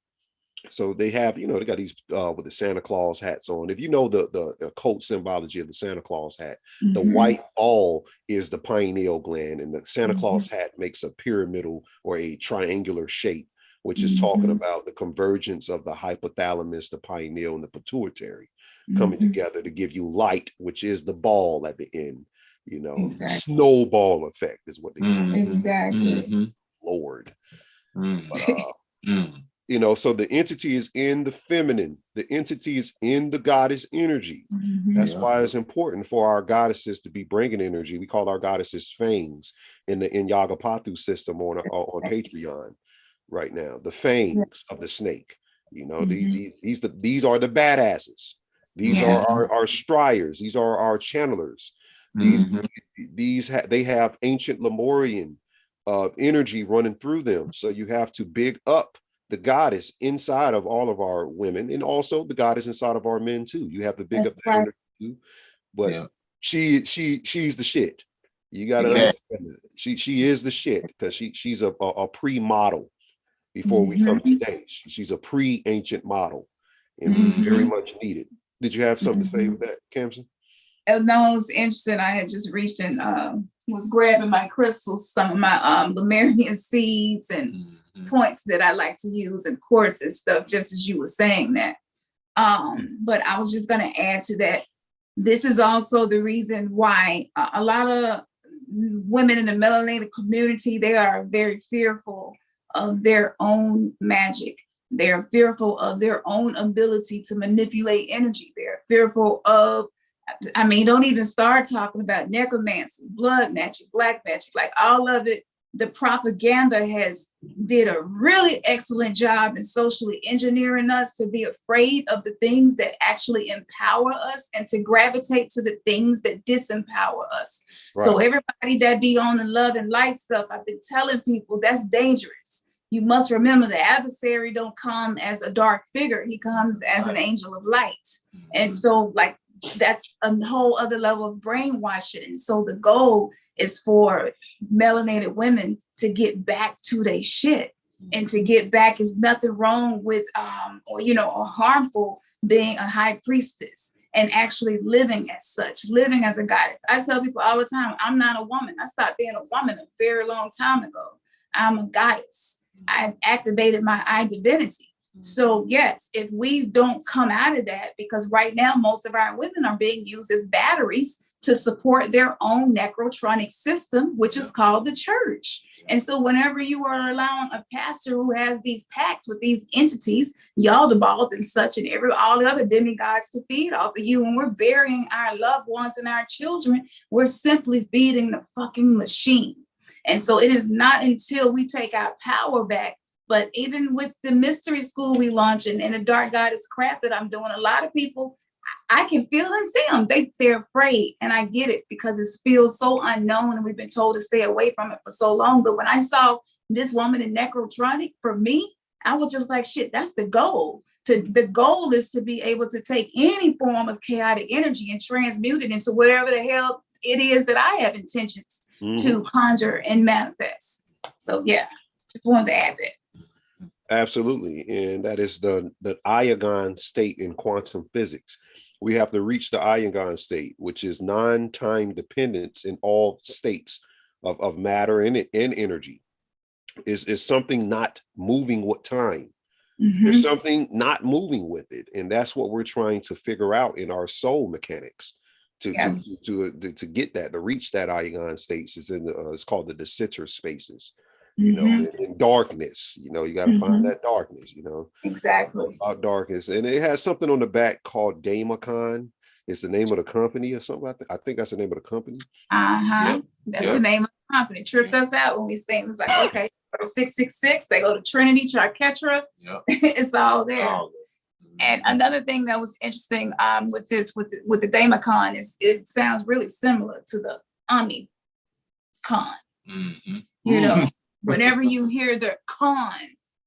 So they have, you know, they got these with the Santa Claus hats on. If you know the occult symbology of the Santa Claus hat, the white ball is the pineal gland, and the Santa Claus hat makes a pyramidal or a triangular shape, which is talking about the convergence of the hypothalamus, the pineal, and the pituitary coming together to give you light, which is the ball at the end. You know, snowball effect is what they call it. Exactly. Lord. But, you know, so the entity is in the feminine. The entity is in the goddess energy. That's why it's important for our goddesses to be bringing energy. We call our goddesses fangs in the Yagapathu system on Patreon right now. The fangs of the snake. You know, these are the badasses. These are our striers. These are our channelers. They have ancient Lemurian energy running through them. So you have to big up the goddess inside of all of our women, and also the goddess inside of our men too. You have to big up the energy too. But she's the shit. You gotta understand that. She is the shit, because she's a pre-model before we come today. She's a pre-ancient model, and very much needed. Did you have something to say with that, Khamsin? No, it was interesting. I had just reached and was grabbing my crystals, some of my Lemurian seeds and points that I like to use in course and stuff, just as you were saying that. But I was just going to add to that. This is also the reason why a lot of women in the melanated community, they are very fearful of their own magic. They're fearful of their own ability to manipulate energy. They're fearful of, I mean, don't even start talking about necromancy, blood magic, black magic, like all of it. The propaganda has did a really excellent job in socially engineering us to be afraid of the things that actually empower us and to gravitate to the things that disempower us. Right. So everybody that be on the love and light stuff, I've been telling people that's dangerous. You must remember the adversary don't come as a dark figure. He comes as an angel of light. And so like, that's a whole other level of brainwashing. So the goal is for melanated women to get back to their shit, and to get back is nothing wrong with, or harmful being a high priestess and actually living as such, living as a goddess. I tell people all the time, I'm not a woman. I stopped being a woman a very long time ago. I'm a goddess. I've activated my divinity. So yes, if we don't come out of that, because right now most of our women are being used as batteries to support their own necrotronic system, which is called the church. And so whenever you are allowing a pastor who has these pacts with these entities, Yaldabaoth and such, and all the other demigods to feed off of you, and we're burying our loved ones and our children, we're simply feeding the fucking machine. And so it is not until we take our power back. But even with the mystery school we launching and the dark goddess craft that I'm doing, a lot of people, I can feel and see them. They're afraid, and I get it, because it feels so unknown and we've been told to stay away from it for so long. But when I saw this woman in Necrotronic, for me, I was just like, shit, that's the goal. The goal is to be able to take any form of chaotic energy and transmute it into whatever the hell it is that I have intentions to conjure and manifest. So yeah, just wanted to add that. Absolutely. And that is the Iagon state in quantum physics. We have to reach the Iagon state, which is non-time dependence in all states of matter and energy. is something not moving with time. Mhm. There's something not moving with it, and that's what we're trying to figure out in our soul mechanics to Yeah. to get that, to reach that Ion states. Is in the, it's called the de-sitter spaces. You know, Mhm. in darkness. You know, you got to find Mhm. that darkness. You know, Exactly. about darkness, and it has something on the back called Gamacon. It's the name of the company or something. I think that's the name of the company. Uh-huh. Yep. That's Yep. the name of the company. Tripped us out when we say it was like, okay, 666, they go to Trinity, Triquetra. Yep. It's all there. All And another thing that was interesting with this, with the Damacon, is it sounds really similar to the Ami con. Mhm. You know, whenever you hear the con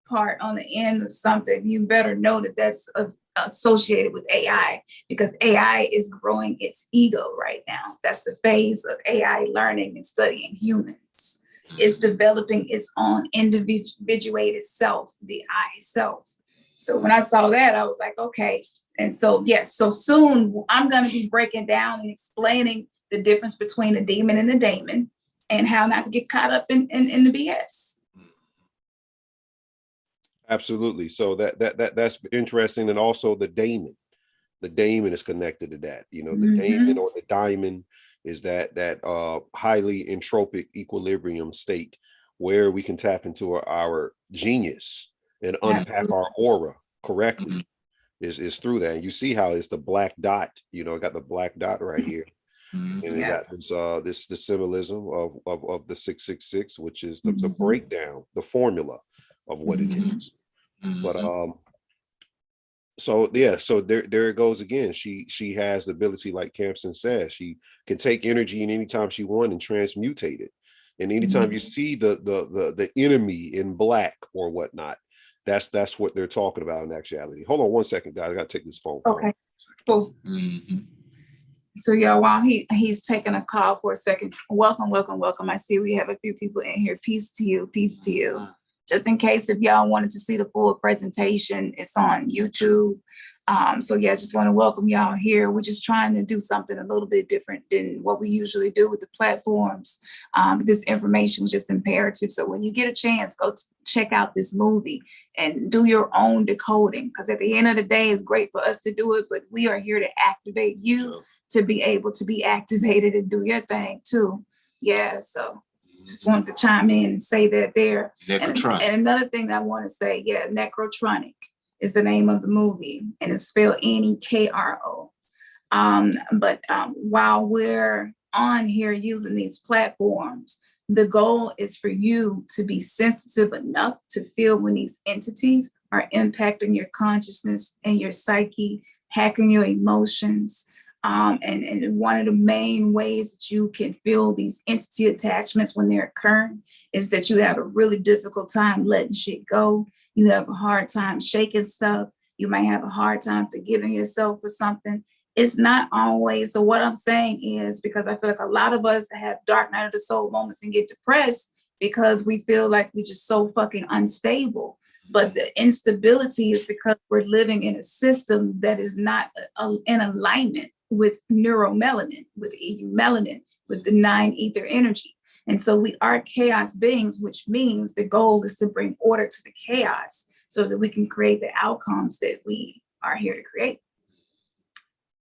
part on the end of something, you better know that that's associated with AI, because AI is growing its ego right now. That's the phase of AI learning and studying humans. It's developing its own individuated self, the I self. So when I saw that, I was like, okay. And so, yes, so soon I'm going to be breaking down and explaining the difference between a demon and a daemon, and how not to get caught up in the BS. Absolutely. So that's interesting, and also the daemon. The daemon is connected to that. You know, the daemon or the diamond is that highly entropic equilibrium state where we can tap into our genius and unpack our aura correctly. Is through that. And you see how it's the black dot. You know, it got the black dot right here. And it got this the symbolism of the 666, which is the breakdown, the formula of what it is. But so yeah, so there it goes again. She has the ability, like Khamsin says, she can take energy in anytime she wants and transmutate it. And anytime you see the enemy in black or whatnot, that's what they're talking about in actuality. Hold on one second, guys. I gotta take this phone call. Okay, cool. So y'all, while he's taking a call for a second, welcome. I see we have a few people in here. Peace to you, peace to you. Just in case if y'all wanted to see the full presentation, it's on YouTube. So yeah, just want to welcome y'all here. We're just trying to do something a little bit different than what we usually do with the platforms. This information was just imperative. So when you get a chance, go check out this movie and do your own decoding. Because at the end of the day, it's great for us to do it, but we are here to activate you to be able to be activated and do your thing too. Yeah, so just wanted to chime in and say that there. And another thing that I want to say, yeah, Necrotronic is the name of the movie, and it's spelled Nekro. But while we're on here using these platforms, the goal is for you to be sensitive enough to feel when these entities are impacting your consciousness and your psyche, hacking your emotions. And one of the main ways that you can feel these entity attachments when they're occurring is that you have a really difficult time letting shit go. You have a hard time shaking stuff. You might have a hard time forgiving yourself for something. It's not always. So what I'm saying is, because I feel like a lot of us have dark night of the soul moments and get depressed because we feel like we're just so fucking unstable. But the instability is because we're living in a system that is not in alignment with neuromelanin, with melanin, with the 9 ether energy. And so we are chaos beings, which means the goal is to bring order to the chaos so that we can create the outcomes that we are here to create.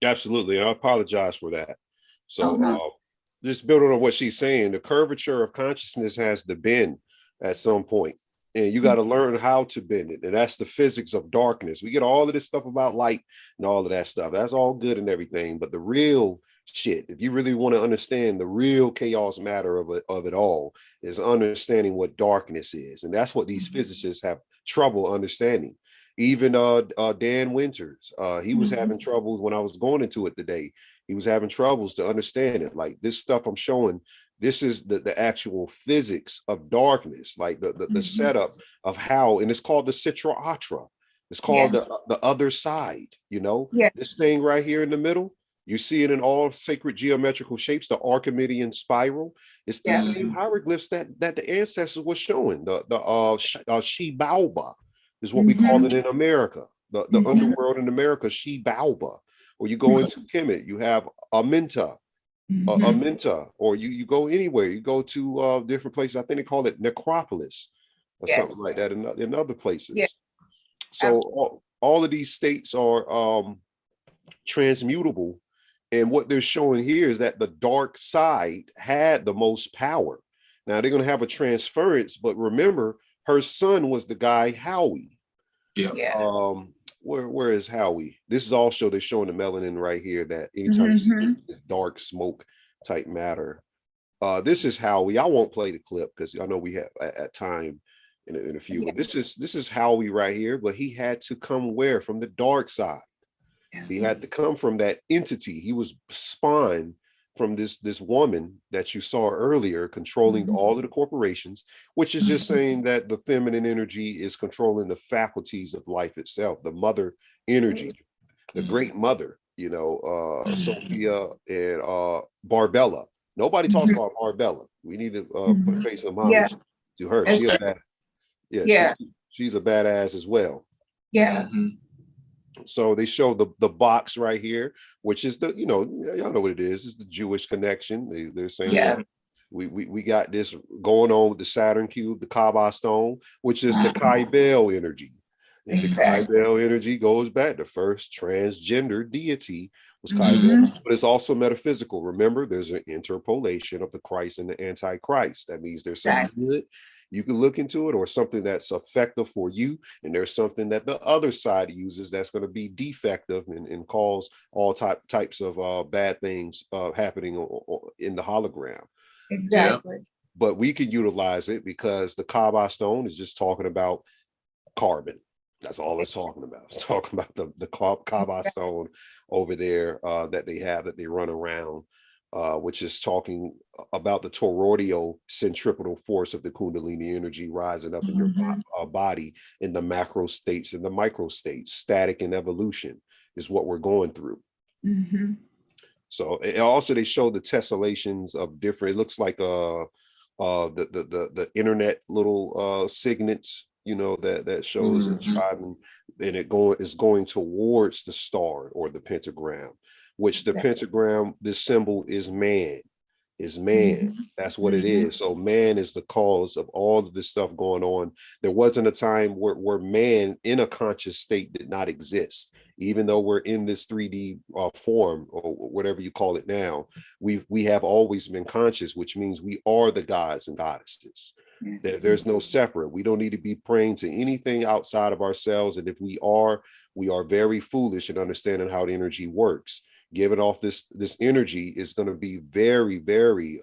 Absolutely. I apologize for that. So just building on what she's saying, the curvature of consciousness has to bend at some point. And you got to learn how to bend it. And that's the physics of darkness. We get all of this stuff about light and all of that stuff. That's all good and everything. But the real shit, if you really want to understand the real chaos matter of it all, is understanding what darkness is. And that's what these physicists have trouble understanding. Even Dan Winters, he was having trouble when I was going into it today. He was having troubles to understand it. Like this stuff I'm showing, this is the actual physics of darkness, like the setup of how, and it's called the Citra. It's called the other side, you know? This thing right here in the middle, you see it in all sacred geometrical shapes, the Archimedean spiral. It's the same hieroglyphs that the ancestors were showing. The Shibalba is what we call it in America. The underworld in America, Shibalba. Or you go into Kemet, you have Aminta, Aminta, or you go anywhere. You go to different places. I think they call it necropolis. or Yes. something like that in other places. Yeah. So all of these states are transmutable. And what they're showing here is that the dark side had the most power. Now they're going to have a transference, but remember, her son was the guy Howie. Yeah. Where is Howie? This is also, they're showing the melanin right here, that anytime you see this dark smoke type matter. This is Howie. I won't play the clip because I know we have at time in a few, but this is Howie right here. But he had to come where? From the dark side. He had to come from that entity. He was spawned from this woman that you saw earlier, controlling all of the corporations, which is just saying that the feminine energy is controlling the faculties of life itself, the mother energy, the great mother, you know, Sophia and Barbella. Nobody talks about Barbella. We need to put face of homage to her. She's a badass as well. Yeah. So they show the box right here, which is the, you know, y'all know what it is. It's the Jewish connection. They're saying we got this going on with the Saturn cube, the Kaaba stone, which is the Kybel energy. And the Kybel energy goes back. The first transgender deity was Kybel, but it's also metaphysical. Remember, there's an interpolation of the Christ and the Antichrist. That means there's something good you can look into it, or something that's effective for you, and there's something that the other side uses that's going to be defective and cause all types of bad things happening in the hologram. Exactly. But we can utilize it because the Kaaba stone is just talking about carbon. That's all it's talking about. It's talking about the Kaaba stone over there that they run around, which is talking about the toroidal centripetal force of the Kundalini energy rising up in your body in the macro states and the micro states. Static and evolution is what we're going through. So also they show the tessellations of different. It looks like the internet little signets, you know, that shows a tribe, and it is going towards the star or the pentagram, which the pentagram, this symbol is man. That's what it is. So man is the cause of all of this stuff going on. There wasn't a time where man in a conscious state did not exist. Even though we're in this 3D form, or whatever you call it now, we have always been conscious, which means we are the gods and goddesses. There's no separate. We don't need to be praying to anything outside of ourselves. And if we are very foolish in understanding how the energy works. Giving off this energy is going to be very, very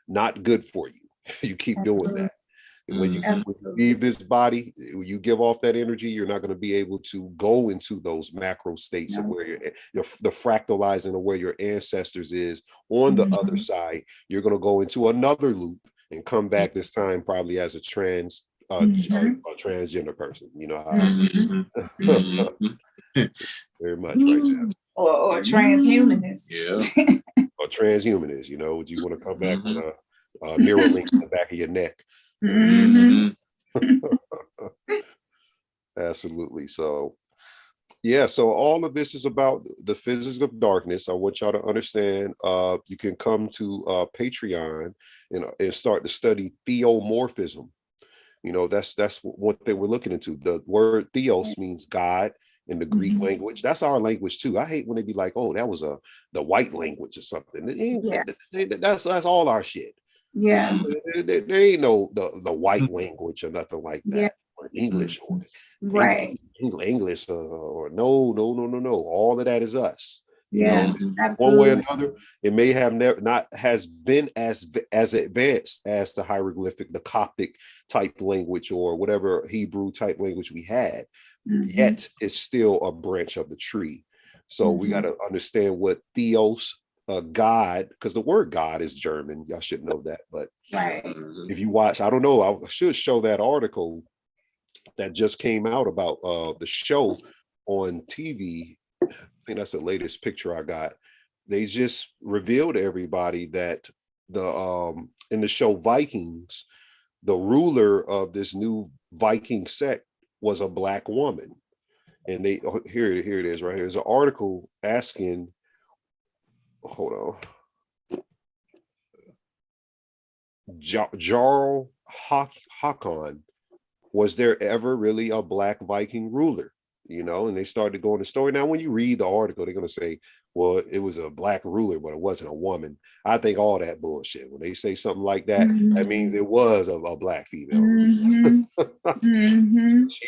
not good for you. You keep doing that. And when you leave this body, when you give off that energy, you're not going to be able to go into those macro states of where the fractalizing of where your ancestors is on the other side. You're going to go into another loop and come back this time probably as a transgender person. You know how very much right now. Or transhumanist. Or transhumanist, you know, do you want to come back with a Neuralink in the back of your neck? Absolutely. So yeah, so all of this is about the physics of darkness. I want y'all to understand, you can come to Patreon and start to study theomorphism. You know, that's what they were looking into. The word theos means God in the Greek language. That's our language too. I hate when they be like, oh, that was the white language or something. That's all our shit. Yeah. There ain't no the white language or nothing like that. Or English or English or no. All of that is us. You know, one way or another, it may have not been as advanced as the hieroglyphic, the Coptic type language, or whatever Hebrew type language we had. Yet it's still a branch of the tree. So we got to understand what theos, God, because the word God is German. Y'all should know that. But if you watch, I don't know, I should show that article that just came out about the show on TV. I think that's the latest picture I got. They just revealed to everybody that in the show Vikings, the ruler of this new Viking sect was a Black woman. And they here it is right here. There's an article asking, hold on, Jarl Hakon, was there ever really a Black Viking ruler? You know, and they started to go into story. Now, when you read the article, they're going to say, well, it was a Black ruler, but it wasn't a woman. I think all that bullshit. When they say something like that, that means it was a Black female.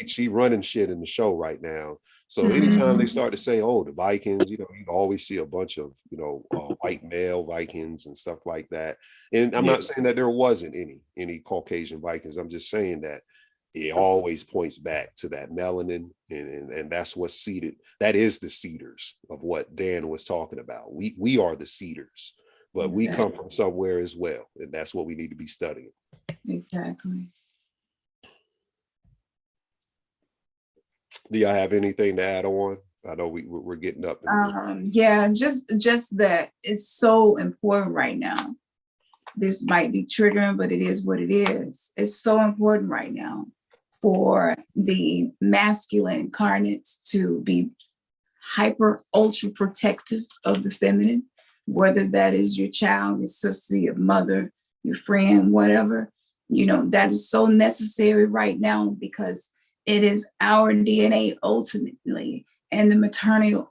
She running shit in the show right now. So anytime they start to say, oh, the Vikings, you know, you always see a bunch of, you know, white male Vikings and stuff like that. And I'm not saying that there wasn't any Caucasian Vikings. I'm just saying that it always points back to that melanin, and that's what's seeded. That is the seeders of what Dan was talking about. We are the seeders, but we come from somewhere as well, and that's what we need to be studying. Exactly. Do y'all have anything to add on? I know we're getting up. Yeah, just that it's so important right now. This might be triggering, but it is what it is. It's so important right now for the masculine incarnates to be hyper ultra protective of the feminine, whether that is your child, your sister, your mother, your friend, whatever. You know, that is so necessary right now because it is our DNA ultimately and the maternal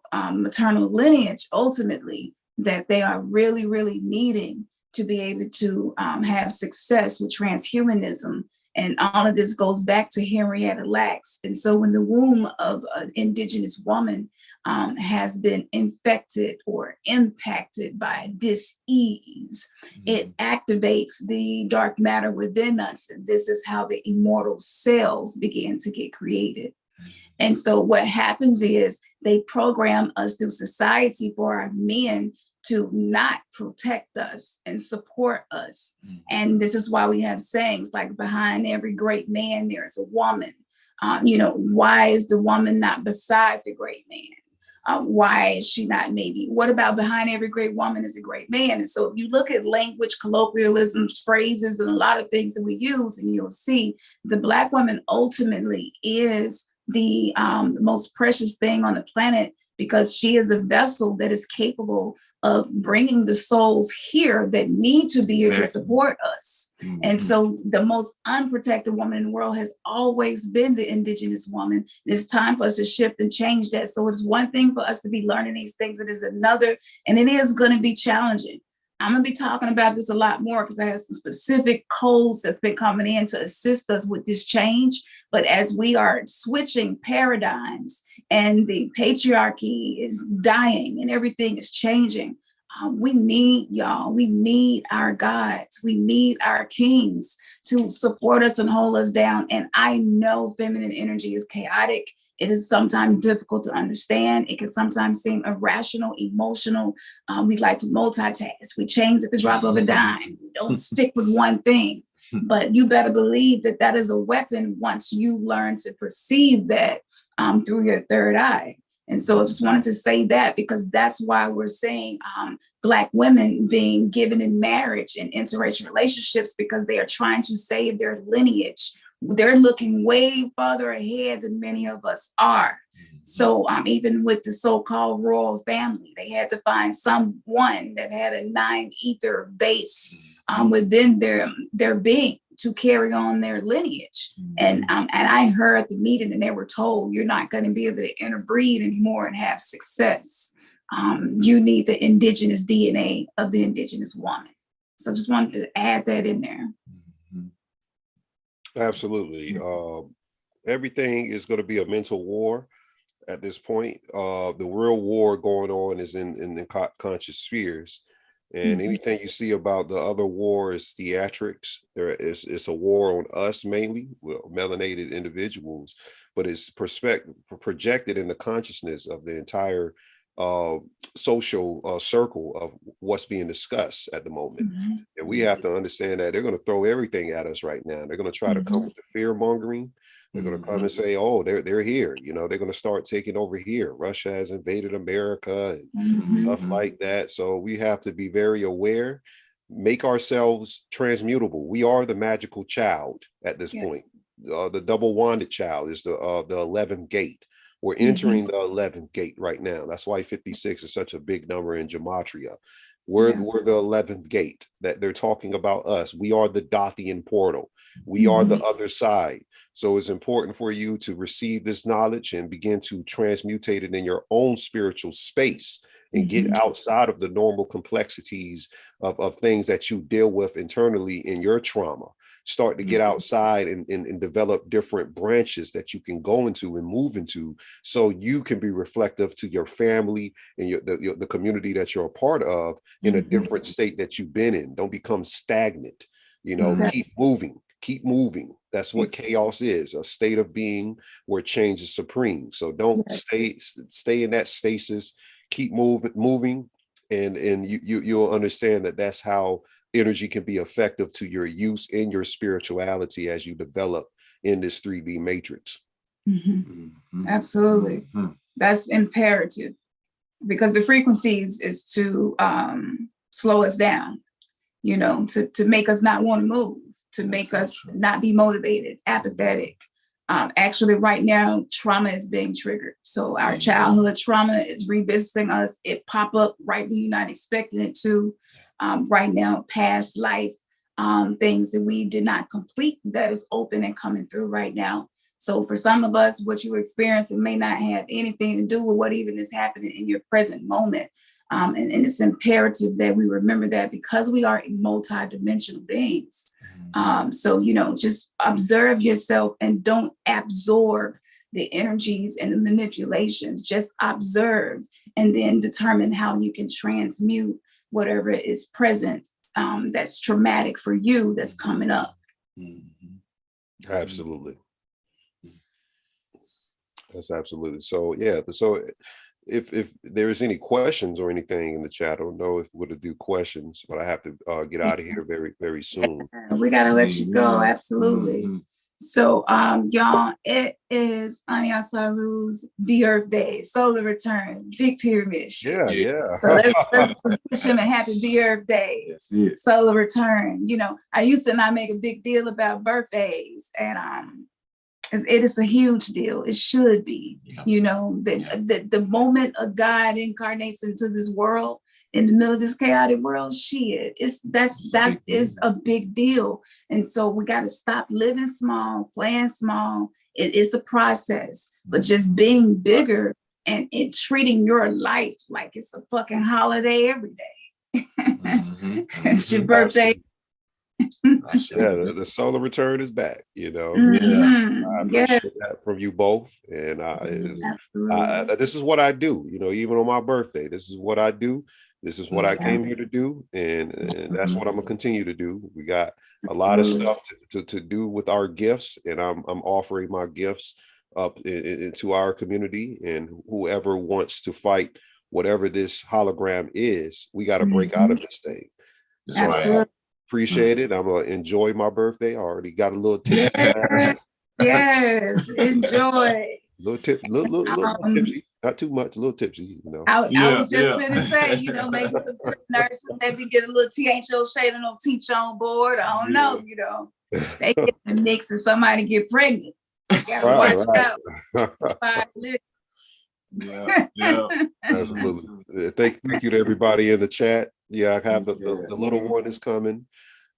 lineage ultimately that they are really, really needing to be able to have success with transhumanism. And all of this goes back to Henrietta Lacks. And so when the womb of an indigenous woman has been infected or impacted by dis-ease, it activates the dark matter within us. And this is how the immortal cells begin to get created. And so what happens is they program us through society for our men to not protect us and support us. And this is why we have sayings like behind every great man, there's a woman. You know, why is the woman not beside the great man? Why is she not maybe? What about behind every great woman is a great man? And so if you look at language, colloquialisms, phrases, and a lot of things that we use, and you'll see the Black woman ultimately is the most precious thing on the planet because she is a vessel that is capable of bringing the souls here that need to be here to support us. And so the most unprotected woman in the world has always been the indigenous woman. It's time for us to shift and change that. So it's one thing for us to be learning these things. It is another, and it is going to be challenging. I'm going to be talking about this a lot more because I have some specific codes that's been coming in to assist us with this change. But as we are switching paradigms and the patriarchy is dying and everything is changing, we need y'all. We need our gods. We need our kings to support us and hold us down. And I know feminine energy is chaotic. It is sometimes difficult to understand. It can sometimes seem irrational, emotional. We like to multitask. We change at the drop of a dime. We don't stick with one thing. But you better believe that that is a weapon once you learn to perceive that through your third eye. And so I just wanted to say that because that's why we're saying Black women being given in marriage and interracial relationships because they are trying to save their lineage. They're looking way farther ahead than many of us are. So even with the so-called royal family, they had to find someone that had a 9 ether base within their being to carry on their lineage. And I heard the meeting and they were told, you're not going to be able to interbreed anymore and have success. You need the indigenous DNA of the indigenous woman. So just wanted to add that in there. Absolutely. Everything is going to be a mental war at this point. The real war going on is in the conscious spheres. And anything you see about the other war is theatrics. It's a war on us mainly, melanated individuals, but it's projected in the consciousness of the entire social circle of what's being discussed at the moment. And we have to understand that they're going to throw everything at us right now. They're going to try to come with the fear mongering. They're going to come and say, oh, they're here. You know, they're going to start taking over here. Russia has invaded America and stuff like that. So we have to be very aware, make ourselves transmutable. We are the magical child at this point. The double wanded child is the 11th gate. We're entering the 11th gate right now. That's why 56 is such a big number in Gematria. We're the 11th gate, that they're talking about us. We are the Dothian portal. We are the other side. So it's important for you to receive this knowledge and begin to transmutate it in your own spiritual space and get outside of the normal complexities of things that you deal with internally in your trauma. Start to get outside and develop different branches that you can go into and move into, so you can be reflective to your family and the community that you're a part of in a different state that you've been in. Don't become stagnant. You know, keep moving. That's what chaos is, a state of being where change is supreme. So don't stay in that stasis. Keep moving, and you'll understand that that's how energy can be effective to your use in your spirituality as you develop in this 3D matrix. Absolutely. That's imperative, because the frequencies is to slow us down, you know, to make us not want to move, to make us not be motivated, apathetic. Actually, right now, trauma is being triggered. So our childhood trauma is revisiting us. It pop up right when you're not expecting it to. Right now, past life, things that we did not complete, that is open and coming through right now. So for some of us, what you're experiencing may not have anything to do with what even is happening in your present moment. And it's imperative that we remember that, because we are multi-dimensional beings. So, you know, just observe yourself and don't absorb the energies and the manipulations. Just observe and then determine how you can transmute whatever is present that's traumatic for you that's coming up. Absolutely. That's absolutely. So yeah, so if there's any questions or anything in the chat, I don't know if we're to do questions, but I have to get out of here very, very soon. We gotta let you go. Absolutely. So y'all, it is Ani Osaru's birthday, solar return, big pyramid shit. Yeah. So let's wish him a happy birthday. Solar return. You know, I used to not make a big deal about birthdays, and it is a huge deal. It should be. You know, the moment a God incarnates into this world, in the middle of this chaotic world, that is a big deal. And so we got to stop living small, playing small. It is a process, but just being bigger and treating your life like it's a fucking holiday every day. It's your birthday. Yeah, the solar return is back, you know. I appreciate that from you both. And this is what I do, you know, even on my birthday. This is what I do. This is what I came here to do, and that's what I'm gonna continue to do. We got a lot of stuff to do with our gifts, and I'm offering my gifts up into our community, and whoever wants to fight whatever this hologram is, we got to break out of this thing. So I appreciate it. I'm gonna enjoy my birthday. I already got a little tipsy. Yes, enjoy. little tipsy, not too much, a little tipsy, you know. I was just gonna say, you know, maybe some nurses maybe get a little THO shade and teach on board. I don't know, you know. They get the mix and somebody get pregnant. You gotta watch out. Absolutely. Thank you to everybody in the chat. Yeah, I have the little one is coming,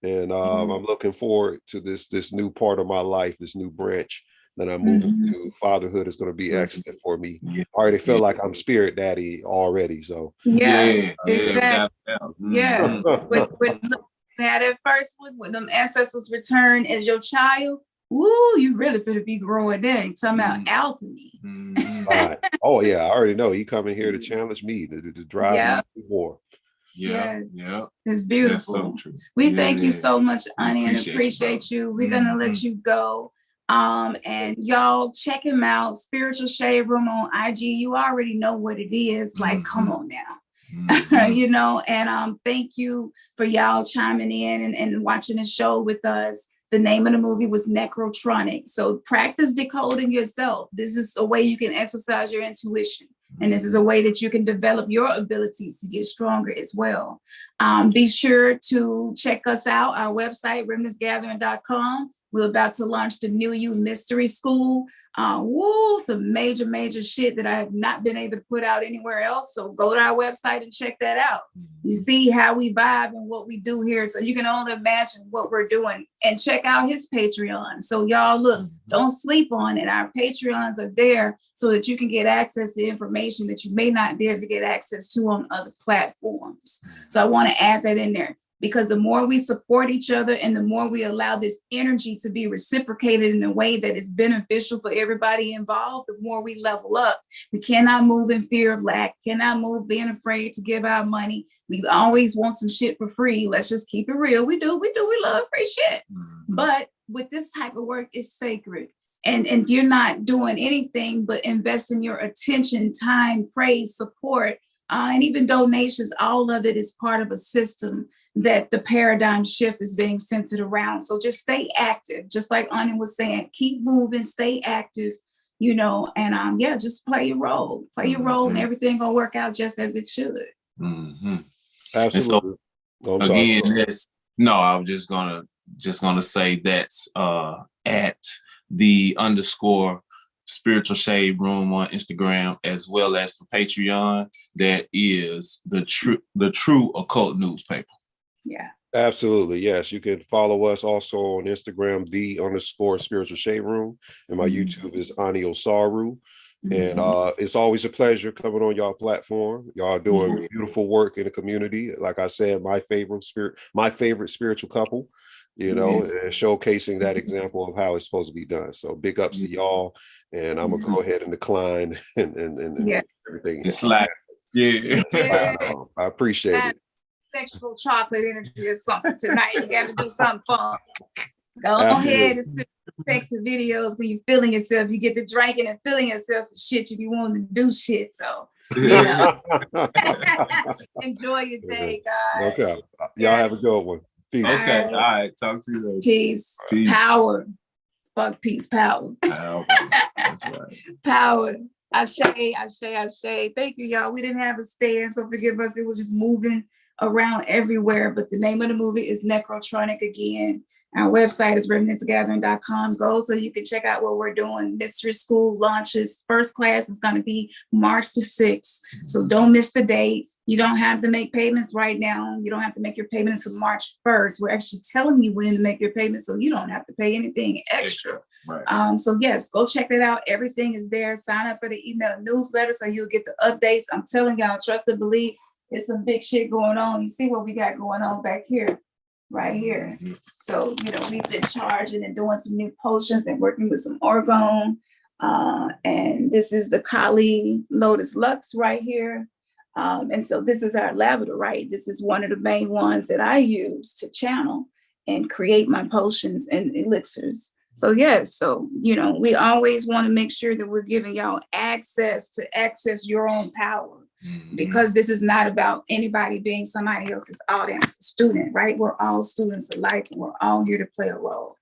and I'm looking forward to this new part of my life, this new branch that I'm moving to. Fatherhood is going to be excellent for me. I already feel like I'm spirit daddy already. So exactly. When you had it first when them ancestors return as your child, ooh, you really finna be growing there. You talking about alchemy. Right. Oh yeah, I already know. He coming here to challenge me to drive me to war. It's beautiful. We thank you so much, Ani, and appreciate you. We're gonna let you go. And y'all check him out, Spiritual Shade Room on IG. You already know what it is. Like, come on now. You know, and thank you for y'all chiming in and watching the show with us. The name of the movie was Necrotronic. So practice decoding yourself. This is a way you can exercise your intuition. And this is a way that you can develop your abilities to get stronger as well. Be sure to check us out, our website, remnantsgathering.com. We're about to launch the New You Mystery School. Some major shit that I have not been able to put out anywhere else. So go to our website and check that out. You see how we vibe and what we do here. So you can only imagine what we're doing, and check out his Patreon. So y'all look, don't sleep on it. Our Patreons are there so that you can get access to information that you may not be able to get access to on other platforms. So I want to add that in there, because the more we support each other and the more we allow this energy to be reciprocated in a way that is beneficial for everybody involved, the more we level up. We cannot move in fear of lack, cannot move being afraid to give our money. We always want some shit for free. Let's just keep it real. We love free shit. But with this type of work, it's sacred. And you're not doing anything but investing your attention, time, praise, support, and even donations. All of it is part of a system that the paradigm shift is being centered around. So just stay active. Just like Ani was saying, keep moving, stay active, and just play your role. Play your role, and everything gonna work out just as it should. Absolutely. So, again, I was just gonna say that's at the _ Spiritual Shade Room on Instagram, as well as for Patreon. That is the true occult newspaper. Yeah. Absolutely. Yes. You can follow us also on Instagram, the _ Spiritual Shade Room. And my YouTube is Ani Osaru. And it's always a pleasure coming on y'all platform. Y'all doing beautiful work in the community. Like I said, my favorite spiritual couple, and showcasing that example of how it's supposed to be done. So big ups to y'all. And I'm gonna go ahead and decline and everything. It's like, I appreciate it. Sexual chocolate energy or something tonight. You got to do something fun. Go ahead and see sexy videos when you're feeling yourself. You get to drinking and feeling yourself and shit if you want to do shit. So, enjoy your day, guys. Okay. Y'all have a good one. Peace. Okay. All right. Talk to you later. Peace. Power. Fuck peace. Power. That's right. Power. Ashe. Thank you, y'all. We didn't have a stand, so forgive us. It was just moving around everywhere. But the name of the movie is Necrotronic again. Our website is remnantsgathering.com. Go so you can check out what we're doing. Mystery School launches. First class is going to be March the 6th. So don't miss the date. You don't have to make payments right now. You don't have to make your payments until March 1st. We're actually telling you when to make your payments so you don't have to pay anything extra. Right. So yes, go check that out. Everything is there. Sign up for the email newsletter so you'll get the updates. I'm telling y'all, trust and believe. There's some big shit going on. You see what we got going on back here. Right here. So, we've been charging and doing some new potions and working with some orgone. And this is the Kali Lotus Lux right here. And so this is our labradorite. This is one of the main ones that I use to channel and create my potions and elixirs. So yes, we always want to make sure that we're giving y'all access to access your own power. Because this is not about anybody being somebody else's audience, student, right? We're all students alike, and we're all here to play a role.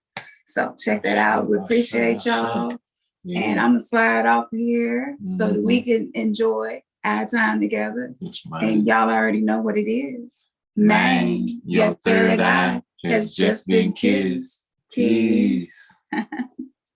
So check that out. We appreciate y'all. And I'm gonna slide off here so that we can enjoy our time together. And y'all already know what it is. Man, your third eye has just been kissed. Peace.